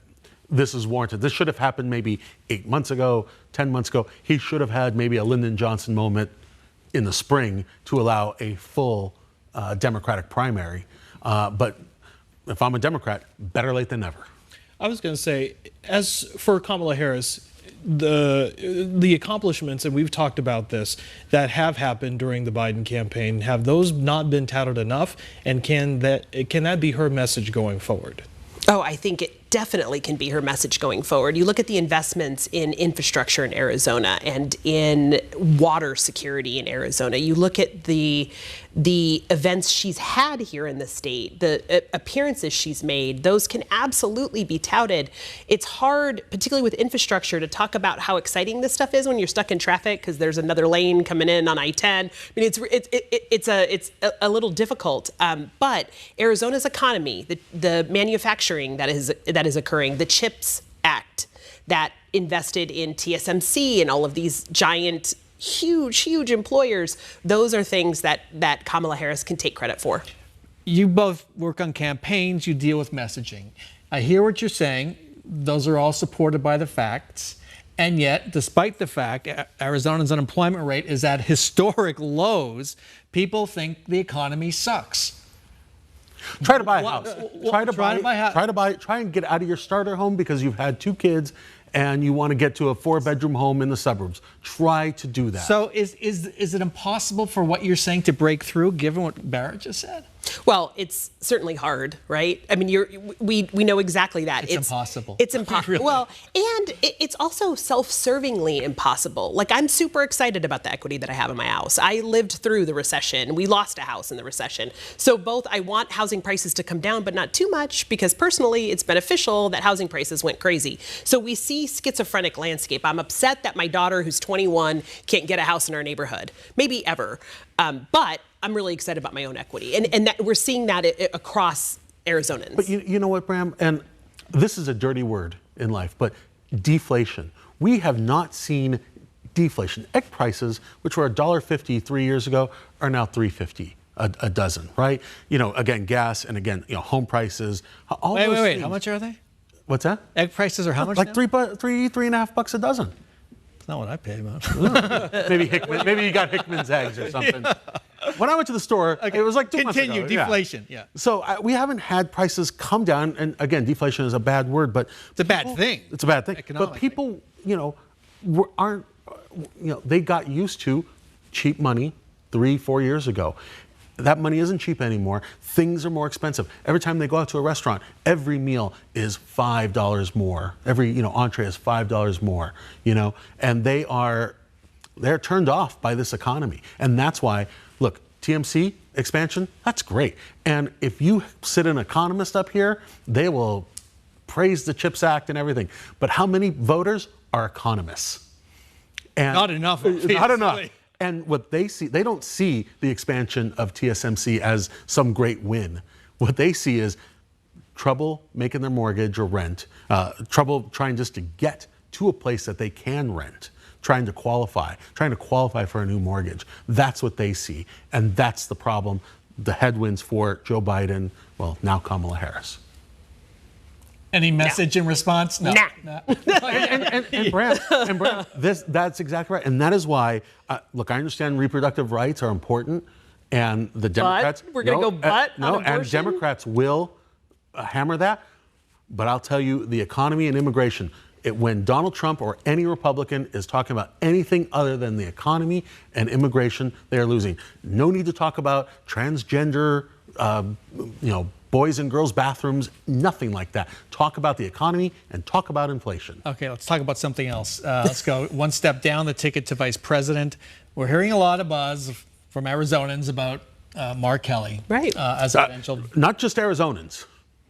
this is warranted. This should have happened maybe 8 months ago, 10 months ago. He should have had maybe a Lyndon Johnson moment in the spring to allow a full Democratic primary. But if I'm a Democrat, better late than never. I was going to say, as for Kamala Harris, the accomplishments, and we've talked about this, that have happened during the Biden campaign, have those not been touted enough? And can that be her message going forward? Oh, I think it definitely can be her message going forward. You look at the investments in infrastructure in Arizona and in water security in Arizona. You look at the events she's had here in the state, the appearances she's made, those can absolutely be touted. It's hard, particularly with infrastructure, to talk about how exciting this stuff is when you're stuck in traffic because there's another lane coming in on I-10. I mean, it's a little difficult. But Arizona's economy, the manufacturing that is occurring, the CHIPS Act that invested in TSMC and all of these giant huge employers. Those are things that Kamala Harris can take credit for. You both work on campaigns, you deal with messaging. I hear what you're saying. Those are all supported by the facts. And yet, despite the fact Arizona's unemployment rate is at historic lows, people think the economy sucks. Try to buy a house. Try and get out of your starter home because you've had 2 kids and you want to get to a 4-bedroom home in the suburbs. Try to do that. So is it impossible for what you're saying to break through, given what Barrett just said? Well, it's certainly hard, right? I mean, we know exactly that. It's impossible. It's impossible. Really? Well, and it's also self-servingly impossible. Like, I'm super excited about the equity that I have in my house. I lived through the recession. We lost a house in the recession. So both, I want housing prices to come down, but not too much, because personally, it's beneficial that housing prices went crazy. So we see schizophrenic landscape. I'm upset that my daughter, who's 21, can't get a house in our neighborhood, maybe ever. But I'm really excited about my own equity. And that we're seeing that across Arizonans. But you know what, Bram? And this is a dirty word in life, but deflation. We have not seen deflation. Egg prices, which were $1.50 3 years ago, are now $3.50 a dozen, right? You know, again, gas and again, you know, home prices. All those Wait. things. How much are they? What's that? Egg prices are how much Like now? $3.50 a dozen. That's not what I pay, man. Maybe you got Hickman's eggs or something. Yeah. When I went to the store, it was like 2 months ago. Continue, deflation, yeah. So we haven't had prices come down, and again, deflation is a bad word, but It's a bad thing. It's a bad thing. But Economically. people, you know, they got used to cheap money 3-4 years ago. That money isn't cheap anymore. Things are more expensive. Every time they go out to a restaurant, every meal is $5 more. Every, entree is $5 more, and they're turned off by this economy. And that's why, look, TMC expansion, that's great. And if you sit an economist up here, they will praise the CHIPS Act and everything. But how many voters are economists? And Not enough. Not enough. And what they see, they don't see the expansion of TSMC as some great win. What they see is trouble making their mortgage or rent, trouble trying just to get to a place that they can rent, trying to qualify for a new mortgage. That's what they see. And that's the problem, the headwinds for Joe Biden, well, now Kamala Harris. Any message in response? No. Nah. And Brad, that's exactly right. And that is why, look, I understand reproductive rights are important, and the Democrats. We're going to go on abortion? And Democrats will hammer that. But I'll tell you, the economy and immigration, when Donald Trump or any Republican is talking about anything other than the economy and immigration, they are losing. No need to talk about transgender, boys and girls bathrooms, nothing like that. Talk about the economy and talk about inflation. Okay, let's talk about something else. Let's go one step down the ticket to vice president. We're hearing a lot of buzz from Arizonans about Mark Kelly, right? As a potential, not just Arizonans.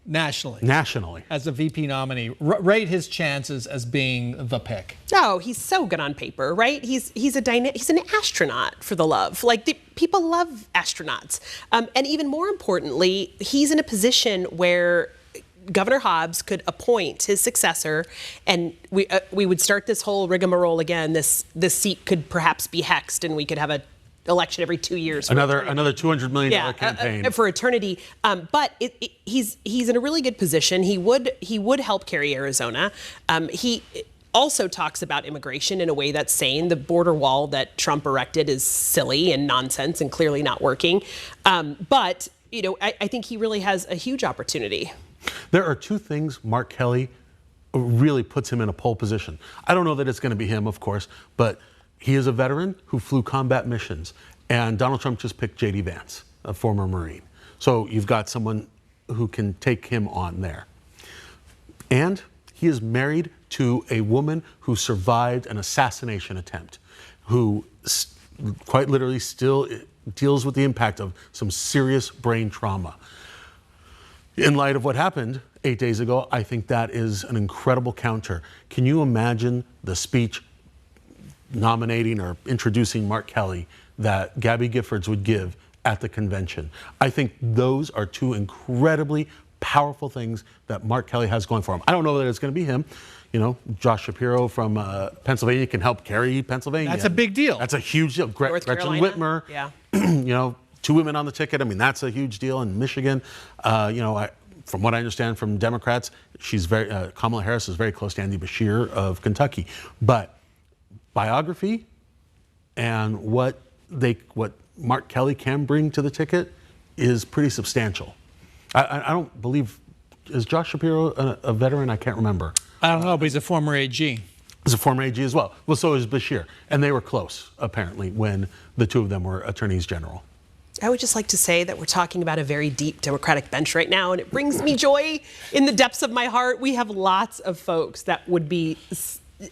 Nationally, as a VP nominee, rate his chances as being the pick. No, he's so good on paper, right? He's an astronaut, for the love. People love astronauts, and even more importantly, he's in a position where Governor Hobbs could appoint his successor, and we would start this whole rigmarole again. This seat could perhaps be hexed, and we could have a election every 2 years. Another $200 million campaign for eternity. But he's in a really good position. He would help carry Arizona. He also talks about immigration in a way that's sane. The border wall that Trump erected is silly and nonsense and clearly not working. But I think he really has a huge opportunity. There are two things Mark Kelly really puts him in a pole position. I don't know that it's going to be him, of course, but he is a veteran who flew combat missions, and Donald Trump just picked J.D. Vance, a former Marine. So you've got someone who can take him on there. And he is married to a woman who survived an assassination attempt, who quite literally still deals with the impact of some serious brain trauma. In light of what happened 8 days ago, I think that is an incredible counter. Can you imagine the speech nominating or introducing Mark Kelly that Gabby Giffords would give at the convention? I think those are two incredibly powerful things that Mark Kelly has going for him. I don't know that it's going to be him. Josh Shapiro from Pennsylvania can help carry Pennsylvania. That's a big deal. That's a huge deal. North Gretchen Carolina. Whitmer. Yeah. 2 women on the ticket. I mean, that's a huge deal in Michigan. From what I understand from Democrats, Kamala Harris is very close to Andy Beshear of Kentucky. But biography and what Mark Kelly can bring to the ticket is pretty substantial. I don't believe, is Josh Shapiro a veteran? I can't remember. I don't know, but he's a former AG. He's a former AG as well. Well, so is Beshear. And they were close, apparently, when the two of them were attorneys general. I would just like to say that we're talking about a very deep Democratic bench right now, and it brings me joy in the depths of my heart. We have lots of folks that would be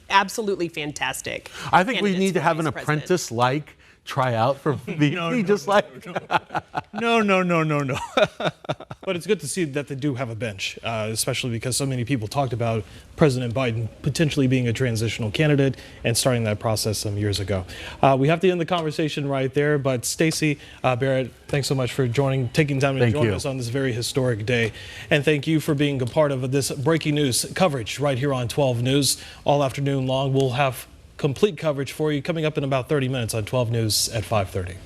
absolutely fantastic. I think we need to have an apprentice-like tryout for VP, No. But it's good to see that they do have a bench, especially because so many people talked about President Biden potentially being a transitional candidate and starting that process some years ago. We have to end the conversation right there, but Stacey Barrett, thanks so much for taking time to join us on this very historic day. And thank you for being a part of this breaking news coverage right here on 12 News all afternoon long. We'll have complete coverage for you coming up in about 30 minutes on 12 News at 5:30.